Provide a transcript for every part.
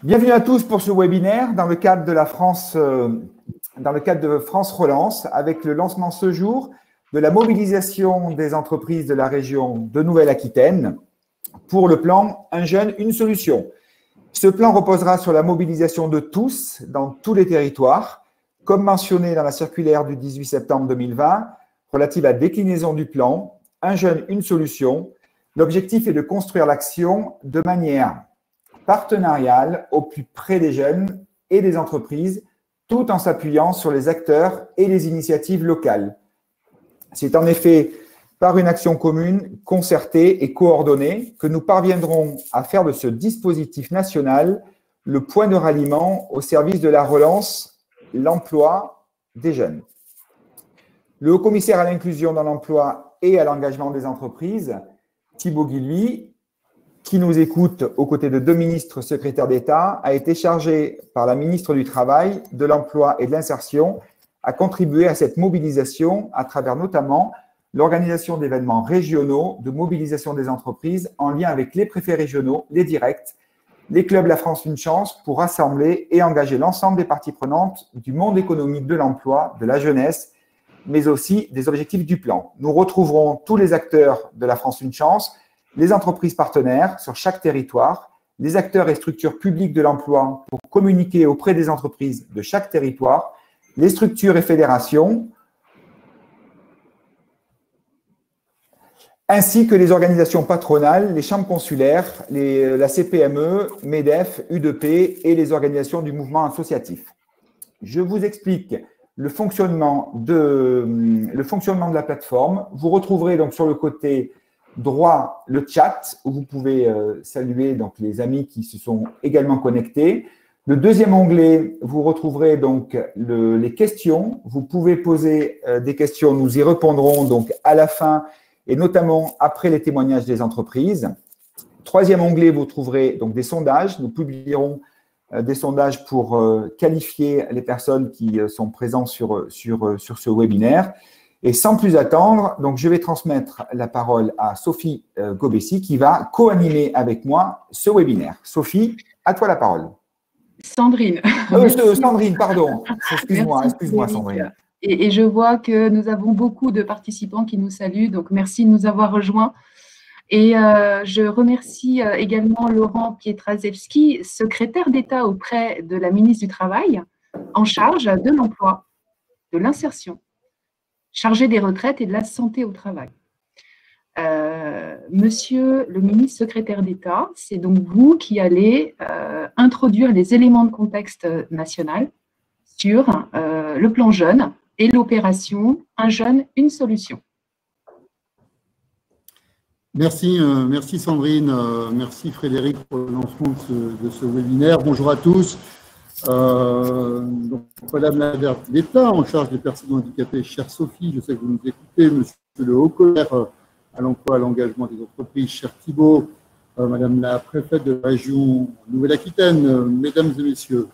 Bienvenue à tous pour ce webinaire dans le cadre de France Relance, avec le lancement ce jour de la mobilisation des entreprises de la région de Nouvelle-Aquitaine pour le plan Un jeune, une solution. Ce plan reposera sur la mobilisation de tous dans tous les territoires, comme mentionné dans la circulaire du 18 septembre 2020 relative à la déclinaison du plan Un jeune, une solution. L'objectif est de construire l'action de manière partenariale au plus près des jeunes et des entreprises, tout en s'appuyant sur les acteurs et les initiatives locales. C'est en effet par une action commune, concertée et coordonnée que nous parviendrons à faire de ce dispositif national le point de ralliement au service de la relance, l'emploi des jeunes. Le haut-commissaire à l'inclusion dans l'emploi et à l'engagement des entreprises, Thibaut Guilluy, qui nous écoute aux côtés de deux ministres secrétaires d'État, a été chargé par la ministre du Travail, de l'Emploi et de l'Insertion à contribuer à cette mobilisation à travers notamment l'organisation d'événements régionaux de mobilisation des entreprises en lien avec les préfets régionaux, les directs, les clubs La France Une Chance pour rassembler et engager l'ensemble des parties prenantes du monde économique de l'emploi, de la jeunesse, mais aussi des objectifs du plan. Nous retrouverons tous les acteurs de La France Une Chance, les entreprises partenaires sur chaque territoire, les acteurs et structures publiques de l'emploi pour communiquer auprès des entreprises de chaque territoire, les structures et fédérations, ainsi que les organisations patronales, les chambres consulaires, la CPME, MEDEF, UDP et les organisations du mouvement associatif. Je vous explique le fonctionnement de la plateforme. Vous retrouverez donc sur le côté droit le chat où vous pouvez saluer donc les amis qui se sont également connectés. Le deuxième onglet, vous retrouverez donc les questions. Vous pouvez poser des questions, nous y répondrons donc à la fin et notamment après les témoignages des entreprises. Troisième onglet, vous trouverez donc des sondages. Nous publierons des sondages pour qualifier les personnes qui sont présentes sur ce webinaire. Et sans plus attendre, donc je vais transmettre la parole à Sophie Gobessi qui va co-animer avec moi ce webinaire. Sophie, à toi la parole. Sandrine. Sandrine, pardon. Excuse-moi Sandrine. Et je vois que nous avons beaucoup de participants qui nous saluent, donc merci de nous avoir rejoints. Et je remercie également Laurent Pietraszewski, secrétaire d'État auprès de la ministre du Travail, en charge de l'emploi, de l'insertion, chargé des retraites et de la santé au travail. Monsieur le ministre secrétaire d'État, c'est donc vous qui allez introduire les éléments de contexte national sur le plan jeune et l'opération Un jeune, une solution. Merci Sandrine, merci Frédéric pour le lancement de ce webinaire. Bonjour à tous. Donc, Madame la garde d'État en charge des personnes handicapées, chère Sophie, je sais que vous nous écoutez, Monsieur le haut-commissaire à l'emploi et à l'engagement des entreprises, cher Thibaut, Madame la préfète de la région Nouvelle-Aquitaine, Mesdames et Messieurs,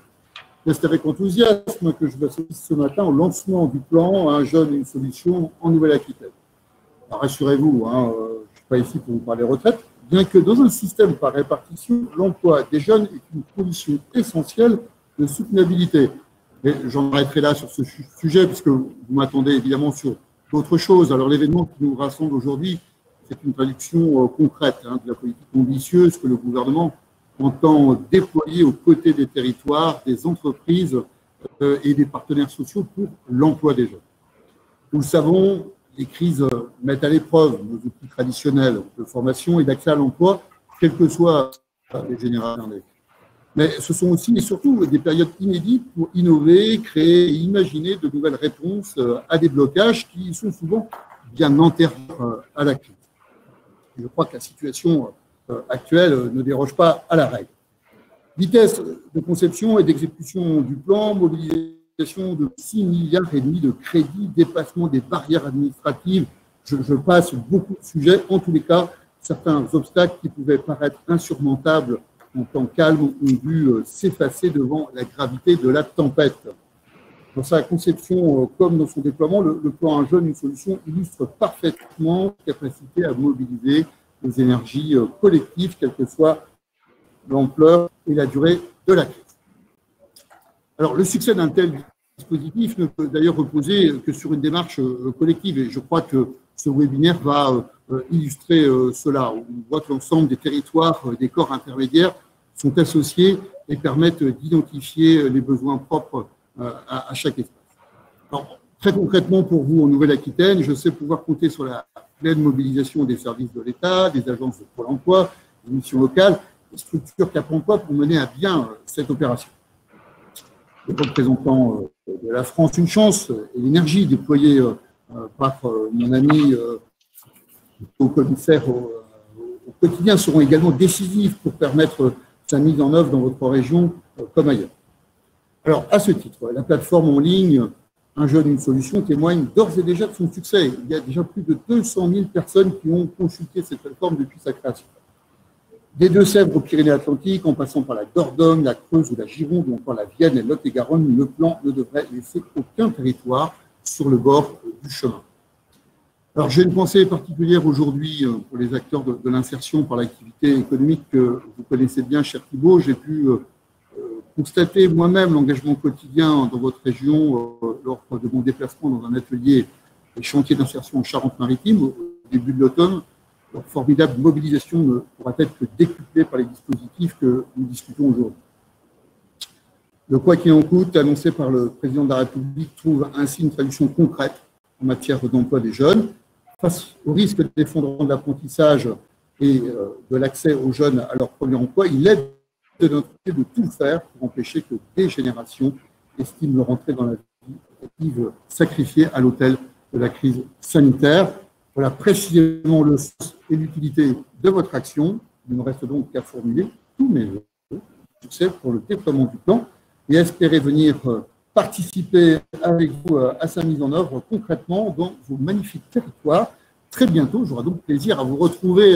c'est avec enthousiasme que je vous associe ce matin au lancement du plan Un jeune, une solution en Nouvelle-Aquitaine. Rassurez-vous, je ne suis pas ici pour vous parler retraite, bien que dans un système par répartition, l'emploi des jeunes est une condition essentielle de soutenabilité. Mais j'en arrêterai là sur ce sujet, puisque vous m'attendez évidemment sur d'autres choses. Alors l'événement qui nous rassemble aujourd'hui, c'est une traduction concrète de la politique ambitieuse que le gouvernement entend déployer aux côtés des territoires, des entreprises et des partenaires sociaux pour l'emploi des jeunes. Nous le savons, les crises mettent à l'épreuve nos outils traditionnels de formation et d'accès à l'emploi, quelles que soient les générations. Mais ce sont aussi et surtout des périodes inédites pour innover, créer et imaginer de nouvelles réponses à des blocages qui sont souvent bien antérieurs à la crise. Je crois que la situation actuelle ne déroge pas à la règle. Vitesse de conception et d'exécution du plan, mobilisation de 6,5 milliards de crédits, dépassement des barrières administratives, je passe beaucoup de sujets. En tous les cas, certains obstacles qui pouvaient paraître insurmontables en temps calme ont dû s'effacer devant la gravité de la tempête. Dans sa conception comme dans son déploiement, le plan Un jeune, une solution illustre parfaitement la capacité à mobiliser les énergies collectives, quelles que soient l'ampleur et la durée de la crise. Alors, le succès d'un tel dispositif ne peut d'ailleurs reposer que sur une démarche collective, et je crois que ce webinaire va illustrer cela. On voit que l'ensemble des territoires, des corps intermédiaires sont associés et permettent d'identifier les besoins propres à chaque espace. Alors, très concrètement pour vous en Nouvelle-Aquitaine, je sais pouvoir compter sur la pleine mobilisation des services de l'État, des agences de Pôle emploi, des missions locales, des structures Cap emploi pour mener à bien cette opération. Les représentants de la France, une chance et l'énergie déployée par mon ami au commissaire au quotidien seront également décisifs pour permettre sa mise en œuvre dans votre région comme ailleurs. Alors, à ce titre, la plateforme en ligne Un jeune, une solution témoigne d'ores et déjà de son succès. Il y a déjà plus de 200 000 personnes qui ont consulté cette plateforme depuis sa création. Des Deux-Sèvres aux Pyrénées-Atlantiques, en passant par la Dordogne, la Creuse ou la Gironde, ou encore la Vienne et Lot-et-Garonne, le plan ne devrait laisser aucun territoire sur le bord du chemin. Alors, j'ai une pensée particulière aujourd'hui pour les acteurs de l'insertion par l'activité économique que vous connaissez bien, cher Thibault. J'ai pu constater moi-même l'engagement quotidien dans votre région lors de mon déplacement dans un atelier des chantiers d'insertion en Charente-Maritime au début de l'automne. Leur formidable mobilisation ne pourra être que décuplée par les dispositifs que nous discutons aujourd'hui. Le quoi qu'il en coûte, annoncé par le président de la République, trouve ainsi une traduction concrète en matière d'emploi des jeunes. Face au risque d'effondrement de l'apprentissage et de l'accès aux jeunes à leur premier emploi, il est de notre côté de tout faire pour empêcher que des générations estiment leur entrée dans la vie active sacrifiée à l'autel de la crise sanitaire. Voilà précisément le sens et l'utilité de votre action. Il ne me reste donc qu'à formuler tous mes vœux de succès pour le déploiement du plan et espérer venir participer avec vous à sa mise en œuvre concrètement dans vos magnifiques territoires. Très bientôt, j'aurai donc plaisir à vous retrouver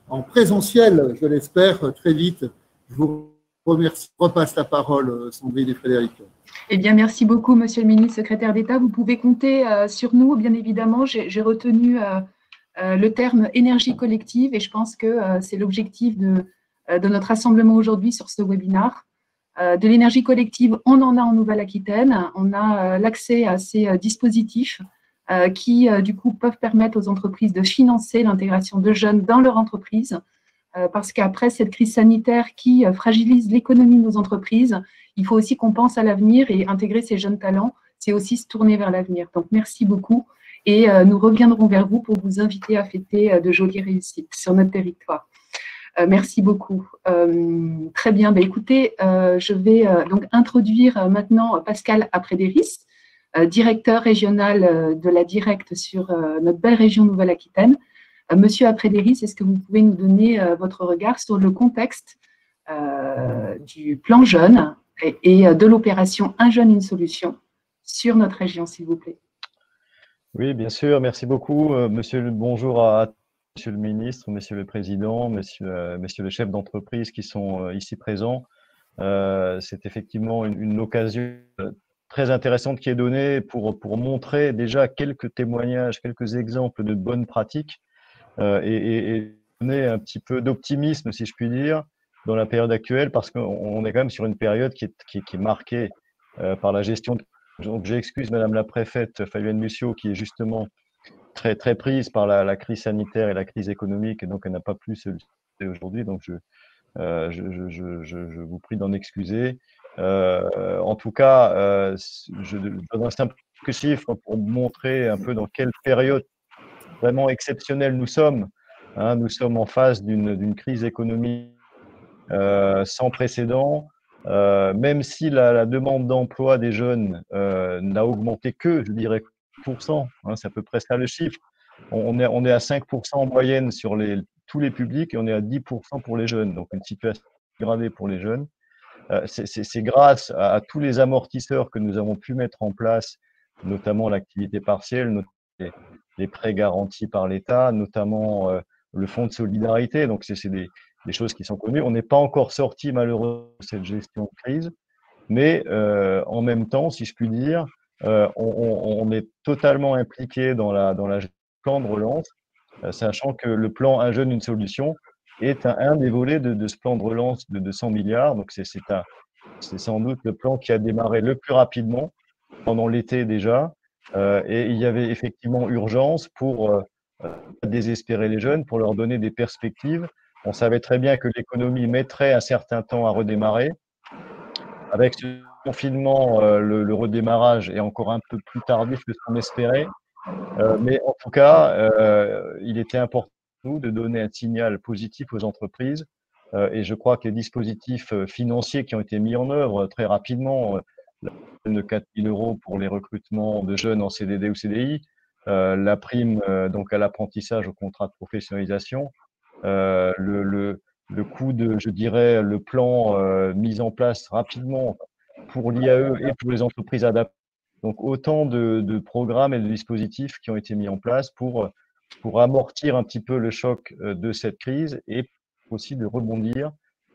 en présentiel, je l'espère, très vite. Je vous remercie. Je repasse la parole, Sandrine et Frédéric. Eh bien, merci beaucoup, Monsieur le ministre, secrétaire d'État. Vous pouvez compter sur nous, bien évidemment. J'ai retenu le terme énergie collective et je pense que c'est l'objectif de notre rassemblement aujourd'hui sur ce webinaire. De l'énergie collective, on en a en Nouvelle-Aquitaine. On a l'accès à ces dispositifs qui, du coup, peuvent permettre aux entreprises de financer l'intégration de jeunes dans leur entreprise. Parce qu'après cette crise sanitaire qui fragilise l'économie de nos entreprises, il faut aussi qu'on pense à l'avenir et intégrer ces jeunes talents, c'est aussi se tourner vers l'avenir. Donc, merci beaucoup et nous reviendrons vers vous pour vous inviter à fêter de jolies réussites sur notre territoire. Merci beaucoup. Très bien. Ben, écoutez, je vais donc introduire maintenant Pascal Aprédéris, directeur régional de la Directe sur notre belle région Nouvelle-Aquitaine. Monsieur Aprédéris, est-ce que vous pouvez nous donner votre regard sur le contexte du plan jeune et de l'opération Un jeune, une solution sur notre région, s'il vous plaît? Oui, bien sûr. Merci beaucoup. Bonjour à Monsieur le ministre, Monsieur le Président, Messieurs les chefs d'entreprise qui sont ici présents. C'est effectivement une occasion très intéressante qui est donnée pour montrer déjà quelques témoignages, quelques exemples de bonnes pratiques et donner un petit peu d'optimisme, si je puis dire, dans la période actuelle, parce qu'on est quand même sur une période qui est marquée par la gestion. Donc, j'excuse Madame la préfète Fabienne Mussio, qui est justement très, très prise par la crise sanitaire et la crise économique, et donc elle n'a pas pu se lever aujourd'hui. Donc, je vous prie d'en excuser. En tout cas, je donne un simple chiffre pour montrer un peu dans quelle période vraiment exceptionnelle nous sommes. Nous sommes en face d'une crise économique sans précédent. Même si la demande d'emploi des jeunes n'a augmenté que, je dirais, 5%, c'est à peu près ça le chiffre. On est à 5% en moyenne sur tous les publics et on est à 10% pour les jeunes. Donc, une situation gravée pour les jeunes. C'est grâce à tous les amortisseurs que nous avons pu mettre en place, notamment l'activité partielle, les prêts garantis par l'État, notamment le fonds de solidarité. Donc, c'est des choses qui sont connues. On n'est pas encore sorti, malheureusement, de cette gestion de crise, mais en même temps, si je puis dire, on est totalement impliqué dans la plan de relance, sachant que le plan Un jeune, une solution est un des volets de ce plan de relance de 100 milliards. Donc, c'est sans doute le plan qui a démarré le plus rapidement pendant l'été déjà. Et il y avait effectivement urgence pour désespérer les jeunes, pour leur donner des perspectives. On savait très bien que l'économie mettrait un certain temps à redémarrer. Avec ce confinement, le redémarrage est encore un peu plus tardif que ce qu'on espérait. Mais en tout cas, il était important pour nous de donner un signal positif aux entreprises. Et je crois que les dispositifs financiers qui ont été mis en œuvre très rapidement, la prime de 4 000 € pour les recrutements de jeunes en CDD ou CDI, la prime donc à l'apprentissage au contrat de professionnalisation, le coût de, je dirais, le plan mis en place rapidement pour l'IAE et pour les entreprises adaptées. Donc, autant de programmes et de dispositifs qui ont été mis en place pour amortir un petit peu le choc de cette crise et aussi de rebondir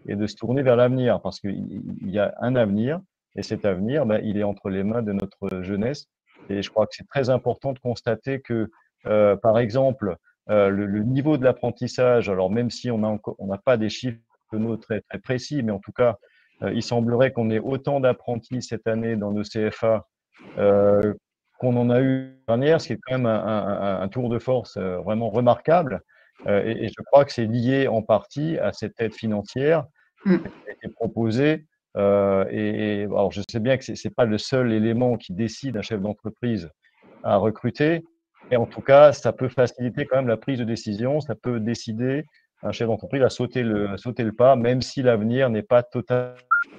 et de se tourner vers l'avenir, parce qu'il y a un avenir, et cet avenir, il est entre les mains de notre jeunesse. Et je crois que c'est très important de constater que, par exemple, le niveau de l'apprentissage, alors même si on n'a pas des chiffres très, très précis, mais en tout cas, il semblerait qu'on ait autant d'apprentis cette année dans nos CFA qu'on en a eu l'année dernière, ce qui est quand même un tour de force vraiment remarquable. Et je crois que c'est lié en partie à cette aide financière qui a été proposée. Alors je sais bien que ce n'est pas le seul élément qui décide un chef d'entreprise à recruter, et en tout cas, ça peut faciliter quand même la prise de décision, ça peut décider un chef d'entreprise à sauter le pas, même si l'avenir n'est pas totalement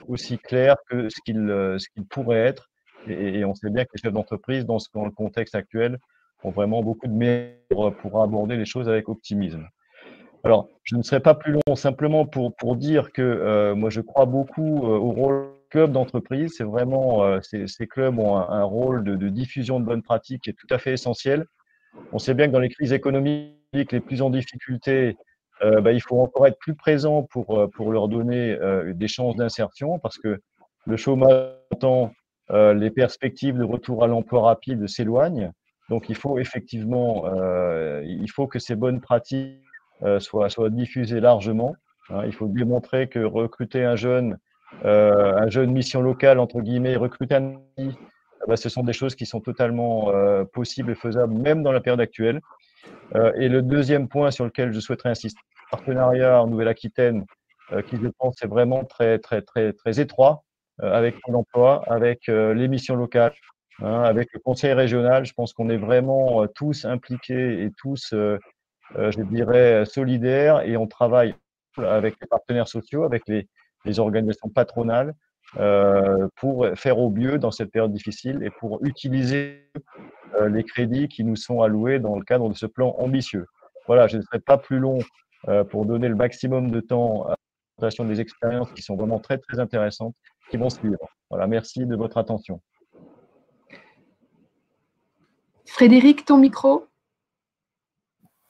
aussi clair que ce qu'il pourrait être. Et on sait bien que les chefs d'entreprise, dans le contexte actuel, ont vraiment beaucoup de mérite pour aborder les choses avec optimisme. Alors, je ne serai pas plus long, simplement pour dire que moi, je crois beaucoup au rôle club d'entreprise. C'est vraiment, ces clubs ont un rôle de diffusion de bonnes pratiques qui est tout à fait essentiel. On sait bien que dans les crises économiques les plus en difficulté, il faut encore être plus présent pour leur donner des chances d'insertion, parce que le chômage, les perspectives de retour à l'emploi rapide s'éloignent. Donc, il faut effectivement, il faut que ces bonnes pratiques soient diffusées largement. Il faut démontrer que recruter un jeune mission locale, entre guillemets, recruter un ami, ce sont des choses qui sont totalement possibles et faisables, même dans la période actuelle. Et le deuxième point sur lequel je souhaiterais insister, le partenariat en Nouvelle-Aquitaine, qui, je pense, est vraiment très, très, très, très étroit avec Pôle emploi, avec les missions locales, avec le conseil régional. Je pense qu'on est vraiment tous impliqués et tous, je dirais, solidaires, et on travaille avec les partenaires sociaux, avec les organisations patronales pour faire au mieux dans cette période difficile et pour utiliser les crédits qui nous sont alloués dans le cadre de ce plan ambitieux. Voilà, je ne serai pas plus long pour donner le maximum de temps à la présentation des expériences qui sont vraiment très, très intéressantes, qui vont suivre. Voilà, merci de votre attention. Frédéric, ton micro.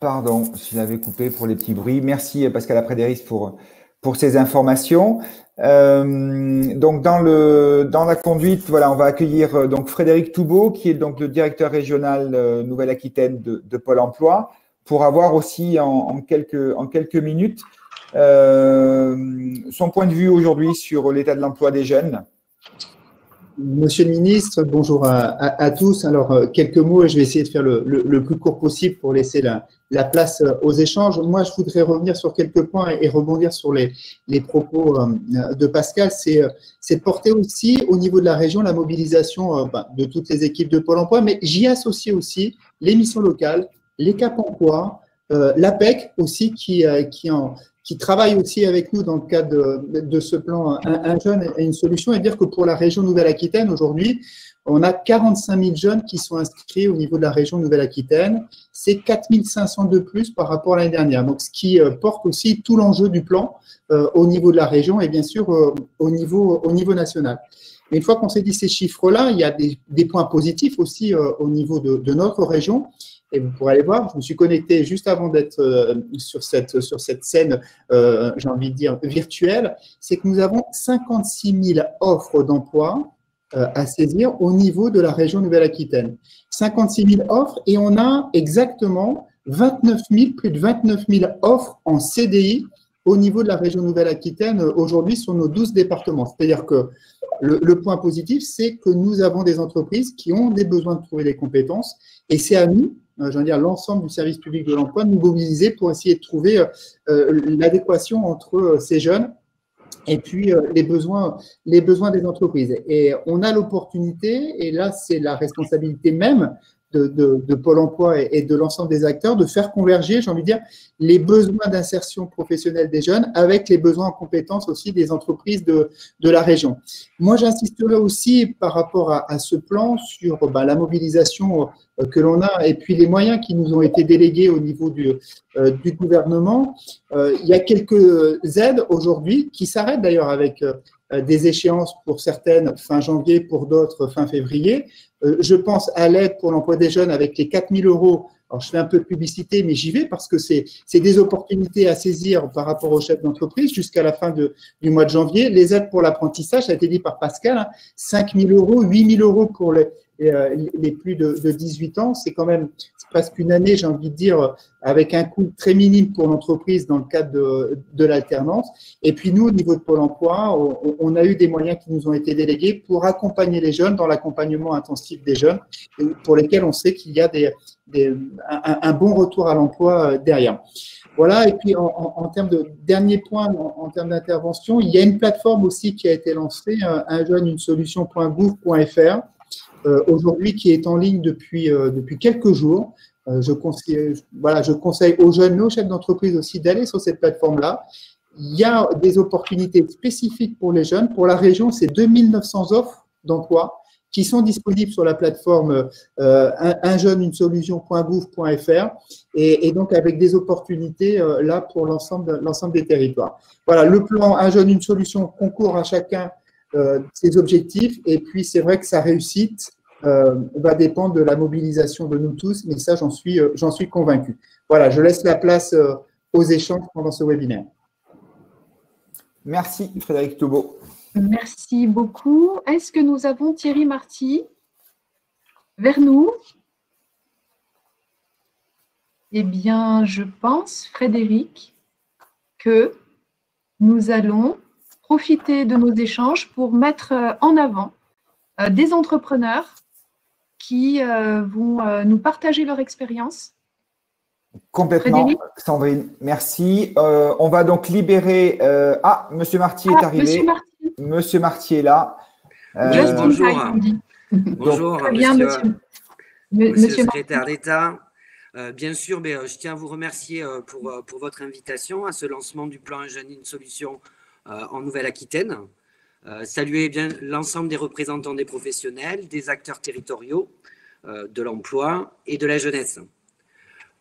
Pardon, je l'avais coupé pour les petits bruits. Merci Pascal Aprédéris pour ces informations. Donc dans la conduite, voilà, on va accueillir donc Frédéric Toubeau, qui est donc le directeur régional Nouvelle-Aquitaine de Pôle emploi, pour avoir aussi en quelques minutes son point de vue aujourd'hui sur l'état de l'emploi des jeunes. Monsieur le ministre, bonjour à tous. Alors, quelques mots, et je vais essayer de faire le plus court possible pour laisser la place aux échanges. Moi, je voudrais revenir sur quelques points et rebondir sur les propos de Pascal. C'est de porter aussi au niveau de la région la mobilisation de toutes les équipes de Pôle emploi, mais j'y associe aussi les missions locales, les Cap emploi, l'APEC aussi qui travaille aussi avec nous dans le cadre de ce plan Un jeune et une solution, et dire que pour la région Nouvelle-Aquitaine, aujourd'hui, on a 45 000 jeunes qui sont inscrits au niveau de la région Nouvelle-Aquitaine. C'est 4 500 de plus par rapport à l'année dernière. Donc, ce qui porte aussi tout l'enjeu du plan au niveau de la région et bien sûr au niveau national. Et une fois qu'on s'est dit ces chiffres-là, il y a des points positifs aussi au niveau de notre région. Et vous pourrez aller voir, je me suis connecté juste avant d'être sur cette scène, j'ai envie de dire, virtuelle. C'est que nous avons 56 000 offres d'emploi à saisir au niveau de la région Nouvelle-Aquitaine. 56 000 offres, et on a exactement plus de 29 000 offres en CDI au niveau de la région Nouvelle-Aquitaine aujourd'hui sur nos 12 départements. C'est-à-dire que le point positif, c'est que nous avons des entreprises qui ont des besoins de trouver des compétences et c'est à nous, je veux dire l'ensemble du service public de l'emploi, de nous mobiliser pour essayer de trouver l'adéquation entre ces jeunes et puis les besoins des entreprises. Et on a l'opportunité, et là c'est la responsabilité même de Pôle emploi et de l'ensemble des acteurs, de faire converger, j'ai envie de dire, les besoins d'insertion professionnelle des jeunes avec les besoins en compétences aussi des entreprises de la région. Moi, j'insisterai aussi par rapport à ce plan sur la mobilisation que l'on a et puis les moyens qui nous ont été délégués au niveau du gouvernement. Il y a quelques aides aujourd'hui qui s'arrêtent d'ailleurs avec des échéances pour certaines fin janvier, pour d'autres fin février. Je pense à l'aide pour l'emploi des jeunes avec les 4 000 €. Alors, je fais un peu de publicité, mais j'y vais parce que c'est des opportunités à saisir par rapport aux chefs d'entreprise jusqu'à la fin du mois de janvier. Les aides pour l'apprentissage, ça a été dit par Pascal, 5 000 €, 8 000 € pour les plus de 18 ans. C'est quand même presque une année, j'ai envie de dire, avec un coût très minime pour l'entreprise dans le cadre de l'alternance. Et puis nous, au niveau de Pôle emploi, on a eu des moyens qui nous ont été délégués pour accompagner les jeunes dans l'accompagnement intensif des jeunes, pour lesquels on sait qu'il y a un bon retour à l'emploi derrière. Voilà, et puis en termes de dernier point, en termes d'intervention, il y a une plateforme aussi qui a été lancée, unjeune-une-solution.gouv.fr, aujourd'hui qui est en ligne depuis quelques jours. Je conseille aux jeunes, aux chefs d'entreprise aussi d'aller sur cette plateforme-là. Il y a des opportunités spécifiques pour les jeunes. Pour la région, c'est 2900 offres d'emploi qui sont disponibles sur la plateforme unjeune-une-solution.gouv.fr et donc avec des opportunités là pour l'ensemble des territoires. Voilà, le plan Un jeune, une solution concourt à chacun ses objectifs et puis c'est vrai que sa réussite va dépendre de la mobilisation de nous tous, mais ça j'en suis convaincu. Voilà, je laisse la place aux échanges pendant ce webinaire. Merci Frédéric Toubeau. Merci beaucoup. Est-ce que nous avons Thierry Marty vers nous? Eh bien, je pense, Frédéric, que nous allons profiter de nos échanges pour mettre en avant des entrepreneurs qui vont nous partager leur expérience. Complètement, Frédéric ? Sandrine, merci. On va donc libérer… Monsieur Marty est arrivé. Monsieur Marty est là. Bonjour. Bonjour, très bien, monsieur le secrétaire d'État. Bien sûr, je tiens à vous remercier pour votre invitation à ce lancement du plan Un jeune, une solution en Nouvelle-Aquitaine. Saluer bien l'ensemble des représentants des professionnels, des acteurs territoriaux, de l'emploi et de la jeunesse.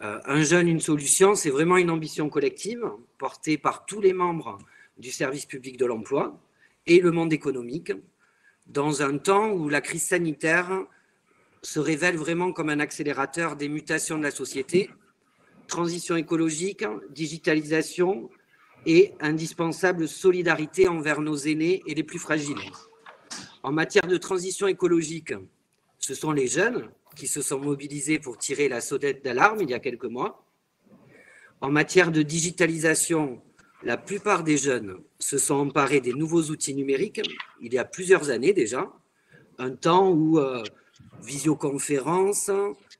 Un jeune, une solution, c'est vraiment une ambition collective portée par tous les membres du service public de l'emploi et le monde économique, dans un temps où la crise sanitaire se révèle vraiment comme un accélérateur des mutations de la société, transition écologique, digitalisation et indispensable solidarité envers nos aînés et les plus fragiles. En matière de transition écologique, ce sont les jeunes qui se sont mobilisés pour tirer la sonnette d'alarme il y a quelques mois. En matière de digitalisation, la plupart des jeunes se sont emparés des nouveaux outils numériques il y a plusieurs années déjà, un temps où visioconférence,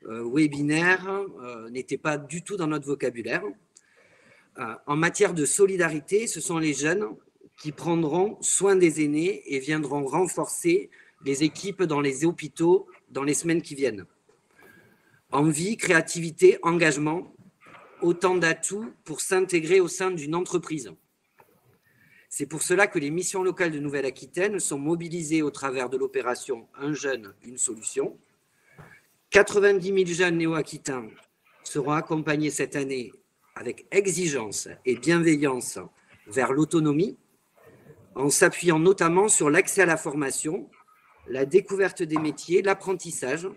webinaire n'étaient pas du tout dans notre vocabulaire. En matière de solidarité, ce sont les jeunes qui prendront soin des aînés et viendront renforcer les équipes dans les hôpitaux dans les semaines qui viennent. Envie, créativité, engagement, autant d'atouts pour s'intégrer au sein d'une entreprise. C'est pour cela que les missions locales de Nouvelle-Aquitaine sont mobilisées au travers de l'opération Un jeune, une solution. 90 000 jeunes néo-aquitains seront accompagnés cette année avec exigence et bienveillance vers l'autonomie, en s'appuyant notamment sur l'accès à la formation, la découverte des métiers, l'apprentissage,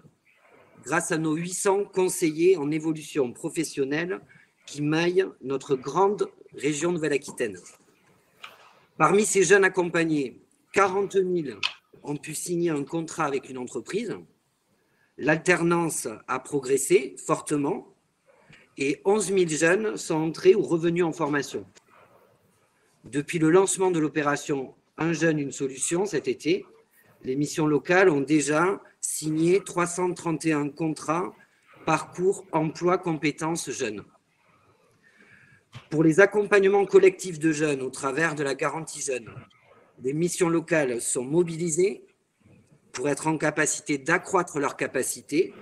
grâce à nos 800 conseillers en évolution professionnelle qui maillent notre grande région Nouvelle-Aquitaine. Parmi ces jeunes accompagnés, 40 000 ont pu signer un contrat avec une entreprise. L'alternance a progressé fortement et 11 000 jeunes sont entrés ou revenus en formation. Depuis le lancement de l'opération Un jeune, une solution cet été, les missions locales ont déjà signé 331 contrats parcours emploi compétences jeunes. Pour les accompagnements collectifs de jeunes au travers de la garantie jeune, les missions locales sont mobilisées pour être en capacité d'accroître leur capacité.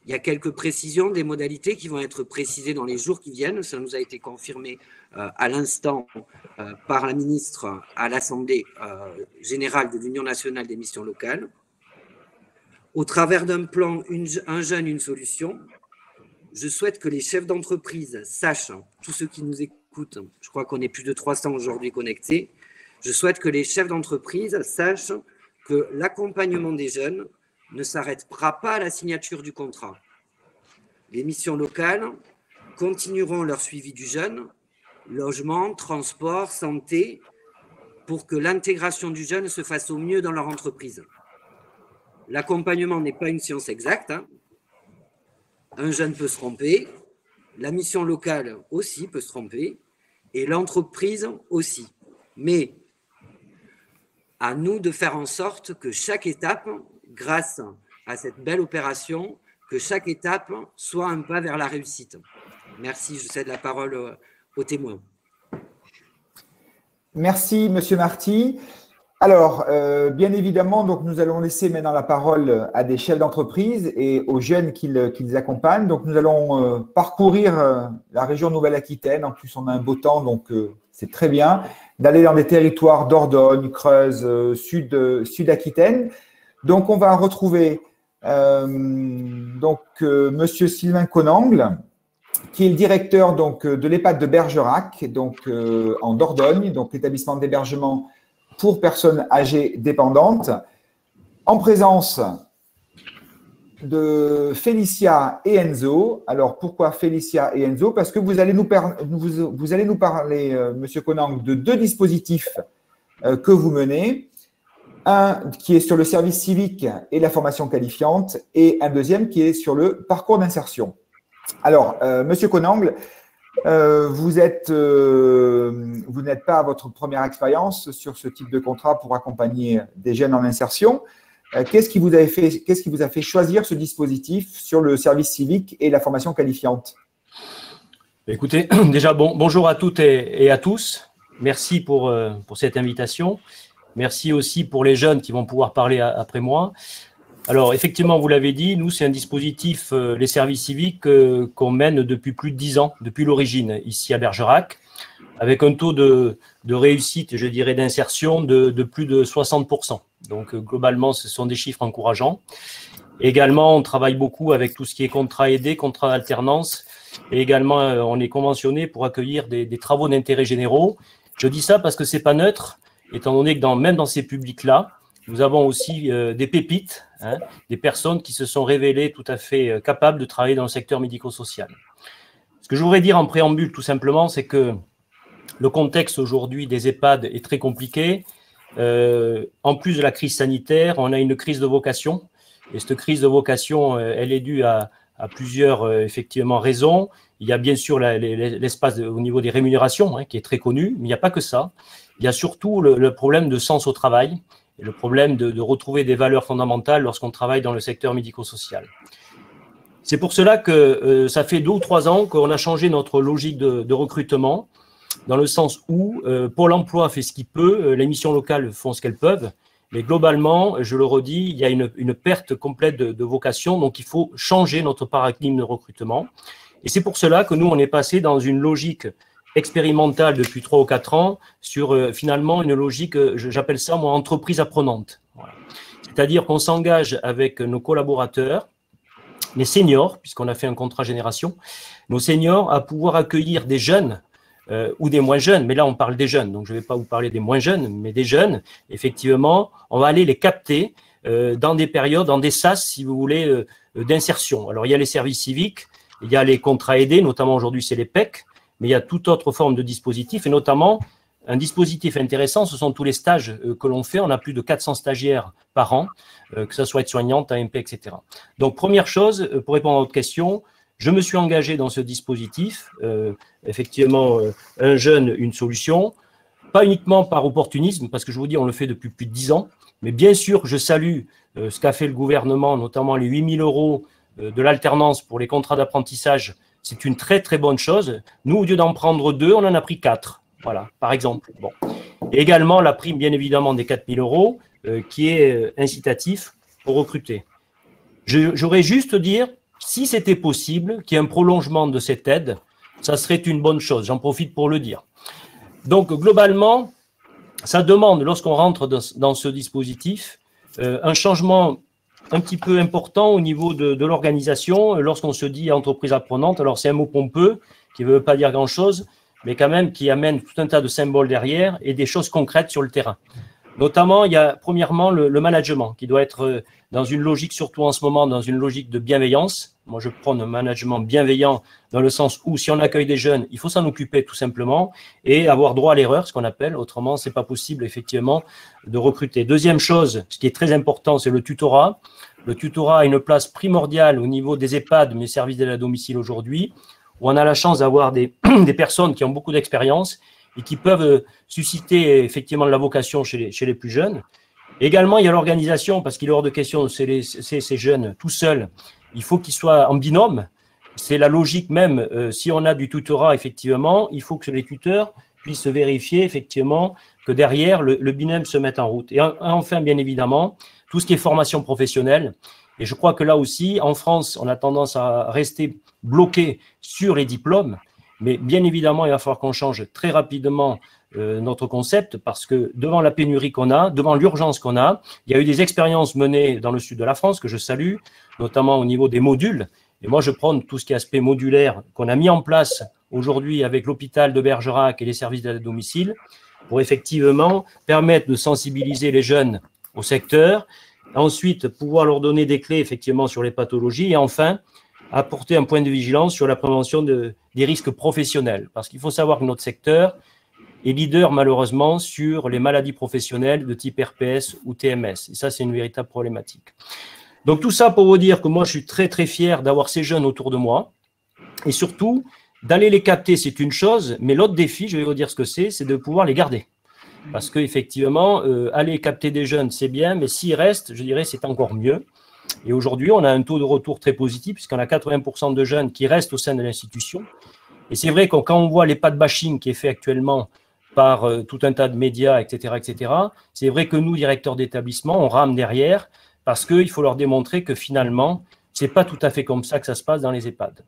Il y a quelques précisions des modalités qui vont être précisées dans les jours qui viennent. Ça nous a été confirmé à l'instant par la ministre à l'Assemblée générale de l'Union nationale des missions locales. Au travers d'un plan Un jeune, une solution, je souhaite que les chefs d'entreprise sachent, tous ceux qui nous écoutent, je crois qu'on est plus de 300 aujourd'hui connectés, je souhaite que les chefs d'entreprise sachent que l'accompagnement des jeunes ne s'arrêtera pas à la signature du contrat. Les missions locales continueront leur suivi du jeune, logement, transport, santé, pour que l'intégration du jeune se fasse au mieux dans leur entreprise. L'accompagnement n'est pas une science exacte. Un jeune peut se tromper, la mission locale aussi peut se tromper, et l'entreprise aussi. Mais à nous de faire en sorte que chaque étape, grâce à cette belle opération, que chaque étape soit un pas vers la réussite. Merci, je cède la parole aux témoins. Merci, Monsieur Marty. Alors, bien évidemment, donc nous allons laisser maintenant la parole à des chefs d'entreprise et aux jeunes qui les accompagnent. Donc, nous allons parcourir la région Nouvelle-Aquitaine. En plus, on a un beau temps, donc c'est très bien d'aller dans des territoires Dordogne, Creuse, Sud-Aquitaine. Donc, on va retrouver Monsieur Sylvain Conangle, qui est le directeur donc, de l'EHPAD de Bergerac, donc, en Dordogne, donc l'établissement d'hébergement pour personnes âgées dépendantes, en présence de Félicia et Enzo. Alors, pourquoi Félicia et Enzo? Parce que vous allez nous parler, Monsieur Conangle, de deux dispositifs que vous menez. Un qui est sur le service civique et la formation qualifiante et un deuxième qui est sur le parcours d'insertion. Alors, Monsieur Conangle, vous n'êtes pas à votre première expérience sur ce type de contrat pour accompagner des jeunes en insertion. Qu'est-ce qui vous a fait choisir ce dispositif sur le service civique et la formation qualifiante? Écoutez, déjà, bonjour à toutes et à tous. Merci pour cette invitation. Merci aussi pour les jeunes qui vont pouvoir parler après moi. Alors, effectivement, vous l'avez dit, nous, c'est un dispositif, les services civiques, qu'on mène depuis plus de 10 ans, depuis l'origine, ici à Bergerac, avec un taux de réussite, je dirais, d'insertion de plus de 60%. Donc, globalement, ce sont des chiffres encourageants. Également, on travaille beaucoup avec tout ce qui est contrat aidé, contrat d'alternance, et également, on est conventionné pour accueillir des travaux d'intérêt généraux. Je dis ça parce que c'est pas neutre, étant donné que même dans ces publics-là, nous avons aussi des pépites, des personnes qui se sont révélées tout à fait capables de travailler dans le secteur médico-social. Ce que je voudrais dire en préambule, tout simplement, c'est que le contexte aujourd'hui des EHPAD est très compliqué. En plus de la crise sanitaire, on a une crise de vocation. Et cette crise de vocation, elle est due à plusieurs effectivement raisons. Il y a bien sûr l'espace au niveau des rémunérations, qui est très connu, mais il n'y a pas que ça. Il y a surtout le problème de sens au travail. Et le problème de retrouver des valeurs fondamentales lorsqu'on travaille dans le secteur médico-social. C'est pour cela que ça fait 2 ou 3 ans qu'on a changé notre logique de recrutement, dans le sens où Pôle emploi fait ce qu'il peut, les missions locales font ce qu'elles peuvent, mais globalement, je le redis, il y a une perte complète de vocation, donc il faut changer notre paradigme de recrutement. Et c'est pour cela que nous, on est passé dans une logique expérimentale depuis 3 ou 4 ans sur finalement une logique, j'appelle ça moi entreprise apprenante. Voilà. C'est-à-dire qu'on s'engage avec nos collaborateurs, les seniors, puisqu'on a fait un contrat génération, nos seniors à pouvoir accueillir des jeunes ou des moins jeunes, mais là on parle des jeunes, donc je ne vais pas vous parler des moins jeunes, mais des jeunes, effectivement, on va aller les capter dans des périodes, dans des SAS, si vous voulez, d'insertion. Alors il y a les services civiques, il y a les contrats aidés, notamment aujourd'hui c'est les PEC, mais il y a toute autre forme de dispositif, et notamment un dispositif intéressant, ce sont tous les stages que l'on fait. On a plus de 400 stagiaires par an, que ce soit aide-soignante, AMP, etc. Donc, première chose, pour répondre à votre question, je me suis engagé dans ce dispositif, effectivement, un jeune, une solution, pas uniquement par opportunisme, parce que je vous dis, on le fait depuis plus de 10 ans, mais bien sûr, je salue ce qu'a fait le gouvernement, notamment les 8 000 € de l'alternance pour les contrats d'apprentissage. C'est une très, très bonne chose. Nous, au lieu d'en prendre 2, on en a pris 4, voilà, par exemple. Bon. Et également, la prime, bien évidemment, des 4 000 € qui est incitatif pour recruter. J'aurais juste dire, si c'était possible, qu'il y ait un prolongement de cette aide, ça serait une bonne chose. J'en profite pour le dire. Donc, globalement, ça demande, lorsqu'on rentre dans ce dispositif, un changement un petit peu important au niveau de l'organisation. Lorsqu'on se dit entreprise apprenante, alors c'est un mot pompeux qui ne veut pas dire grand-chose, mais quand même qui amène tout un tas de symboles derrière et des choses concrètes sur le terrain. Notamment, il y a premièrement le management qui doit être dans une logique, surtout en ce moment, dans une logique de bienveillance. Moi, je prône un management bienveillant dans le sens où si on accueille des jeunes, il faut s'en occuper tout simplement et avoir droit à l'erreur, ce qu'on appelle. Autrement, ce n'est pas possible effectivement de recruter. Deuxième chose, ce qui est très important, c'est le tutorat. Le tutorat a une place primordiale au niveau des EHPAD, mais services d'aide à domicile aujourd'hui, où on a la chance d'avoir des personnes qui ont beaucoup d'expérience et qui peuvent susciter effectivement la vocation chez les plus jeunes. Également, il y a l'organisation, parce qu'il est hors de question de ces jeunes tout seuls. Il faut qu'ils soient en binôme. C'est la logique même. Si on a du tutorat, effectivement, il faut que les tuteurs puissent vérifier effectivement que derrière, le binôme se mette en route. Et enfin, bien évidemment, tout ce qui est formation professionnelle. Et je crois que là aussi, en France, on a tendance à rester bloqué sur les diplômes. Mais bien évidemment, il va falloir qu'on change très rapidement notre concept parce que devant la pénurie qu'on a, devant l'urgence qu'on a, il y a eu des expériences menées dans le sud de la France que je salue, notamment au niveau des modules. Et moi, je prône tout ce qui est aspect modulaire qu'on a mis en place aujourd'hui avec l'hôpital de Bergerac et les services d'aide à domicile pour effectivement permettre de sensibiliser les jeunes au secteur, ensuite pouvoir leur donner des clés effectivement sur les pathologies et enfin apporter un point de vigilance sur la prévention des risques professionnels. Parce qu'il faut savoir que notre secteur est leader malheureusement sur les maladies professionnelles de type RPS ou TMS. Et ça, c'est une véritable problématique. Donc tout ça pour vous dire que moi, je suis très très fier d'avoir ces jeunes autour de moi. Et surtout, d'aller les capter, c'est une chose, mais l'autre défi, je vais vous dire ce que c'est de pouvoir les garder. Parce qu'effectivement, aller capter des jeunes, c'est bien, mais s'ils restent, je dirais, c'est encore mieux. Et aujourd'hui, on a un taux de retour très positif, puisqu'on a 80% de jeunes qui restent au sein de l'institution. Et c'est vrai que quand on voit les pas de bashing qui est fait actuellement par tout un tas de médias, etc., c'est vrai que nous, directeurs d'établissement, on rame derrière, parce qu'il faut leur démontrer que finalement, ce n'est pas tout à fait comme ça que ça se passe dans les EHPAD.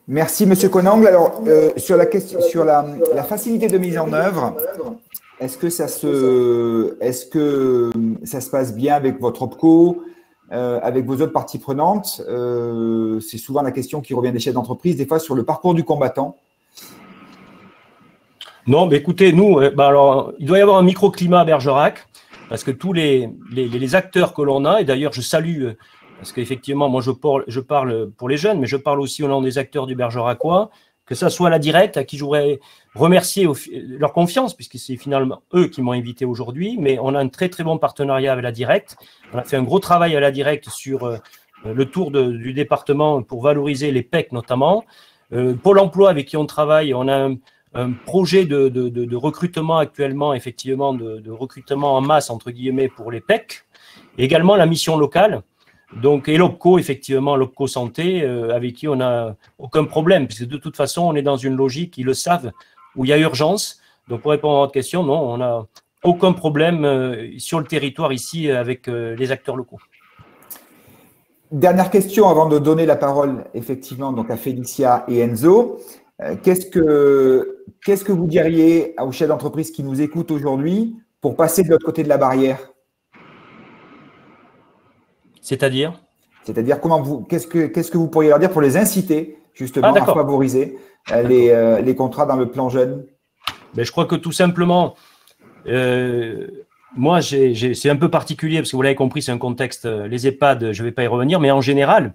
Merci, M. Konangle. Alors, sur la question, sur la facilité de mise en œuvre, est-ce que ça se passe bien avec votre OPCO, avec vos autres parties prenantes? C'est souvent la question qui revient des chefs d'entreprise, des fois sur le parcours du combattant. Non, mais écoutez, nous, alors, il doit y avoir un microclimat à Bergerac, parce que tous les acteurs que l'on a, et d'ailleurs je salue, parce qu'effectivement, moi je parle pour les jeunes, mais je parle aussi au nom des acteurs du Bergeracois, que ça soit la Directe, à qui je voudrais remercier leur confiance, puisque c'est finalement eux qui m'ont invité aujourd'hui, mais on a un très très bon partenariat avec la Directe. On a fait un gros travail à la Directe sur le tour du département pour valoriser les PEC notamment. Pôle emploi avec qui on travaille, on a un projet de recrutement actuellement, effectivement, de recrutement en masse, entre guillemets, pour les PEC. Et également la mission locale. Donc, et l'OPCO, effectivement, l'OPCO Santé, avec qui on n'a aucun problème, puisque de toute façon, on est dans une logique, ils le savent, où il y a urgence. Donc, pour répondre à votre question, non, on n'a aucun problème sur le territoire ici avec les acteurs locaux. Dernière question avant de donner la parole, effectivement, donc à Félicia et Enzo. Qu'est-ce que vous diriez aux chefs d'entreprise qui nous écoutent aujourd'hui pour passer de l'autre côté de la barrière? C'est-à-dire qu'est-ce que vous pourriez leur dire pour les inciter justement à favoriser les contrats dans le plan jeune? Ben, je crois que tout simplement, moi, c'est un peu particulier parce que vous l'avez compris, c'est un contexte, les EHPAD, je ne vais pas y revenir, mais en général,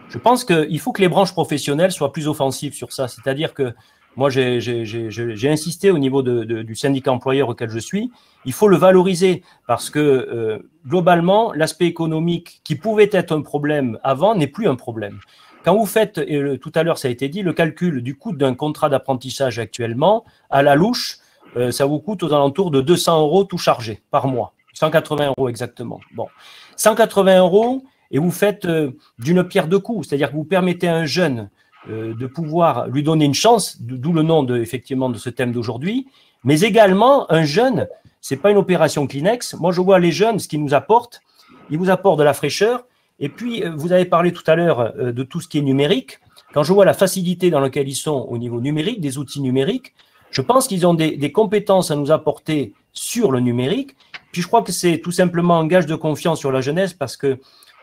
je pense qu'il faut que les branches professionnelles soient plus offensives sur ça. C'est-à-dire que moi, j'ai insisté au niveau du syndicat employeur auquel je suis. Il faut le valoriser parce que globalement, l'aspect économique qui pouvait être un problème avant n'est plus un problème. quand vous faites, et tout à l'heure ça a été dit, le calcul du coût d'un contrat d'apprentissage actuellement, à la louche, ça vous coûte aux alentours de 200 € tout chargé par mois. 180 € exactement. Bon, 180 € et vous faites d'une pierre deux coups, c'est-à-dire que vous permettez à un jeune de pouvoir lui donner une chance, d'où le nom effectivement de ce thème d'aujourd'hui, mais également un jeune, c'est pas une opération Kleenex. Moi, je vois les jeunes, ce qu'ils nous apportent, ils vous apportent de la fraîcheur. Et puis, vous avez parlé tout à l'heure de tout ce qui est numérique. Quand je vois la facilité dans laquelle ils sont au niveau numérique, des outils numériques, je pense qu'ils ont des compétences à nous apporter sur le numérique. Puis, je crois que c'est tout simplement un gage de confiance sur la jeunesse parce que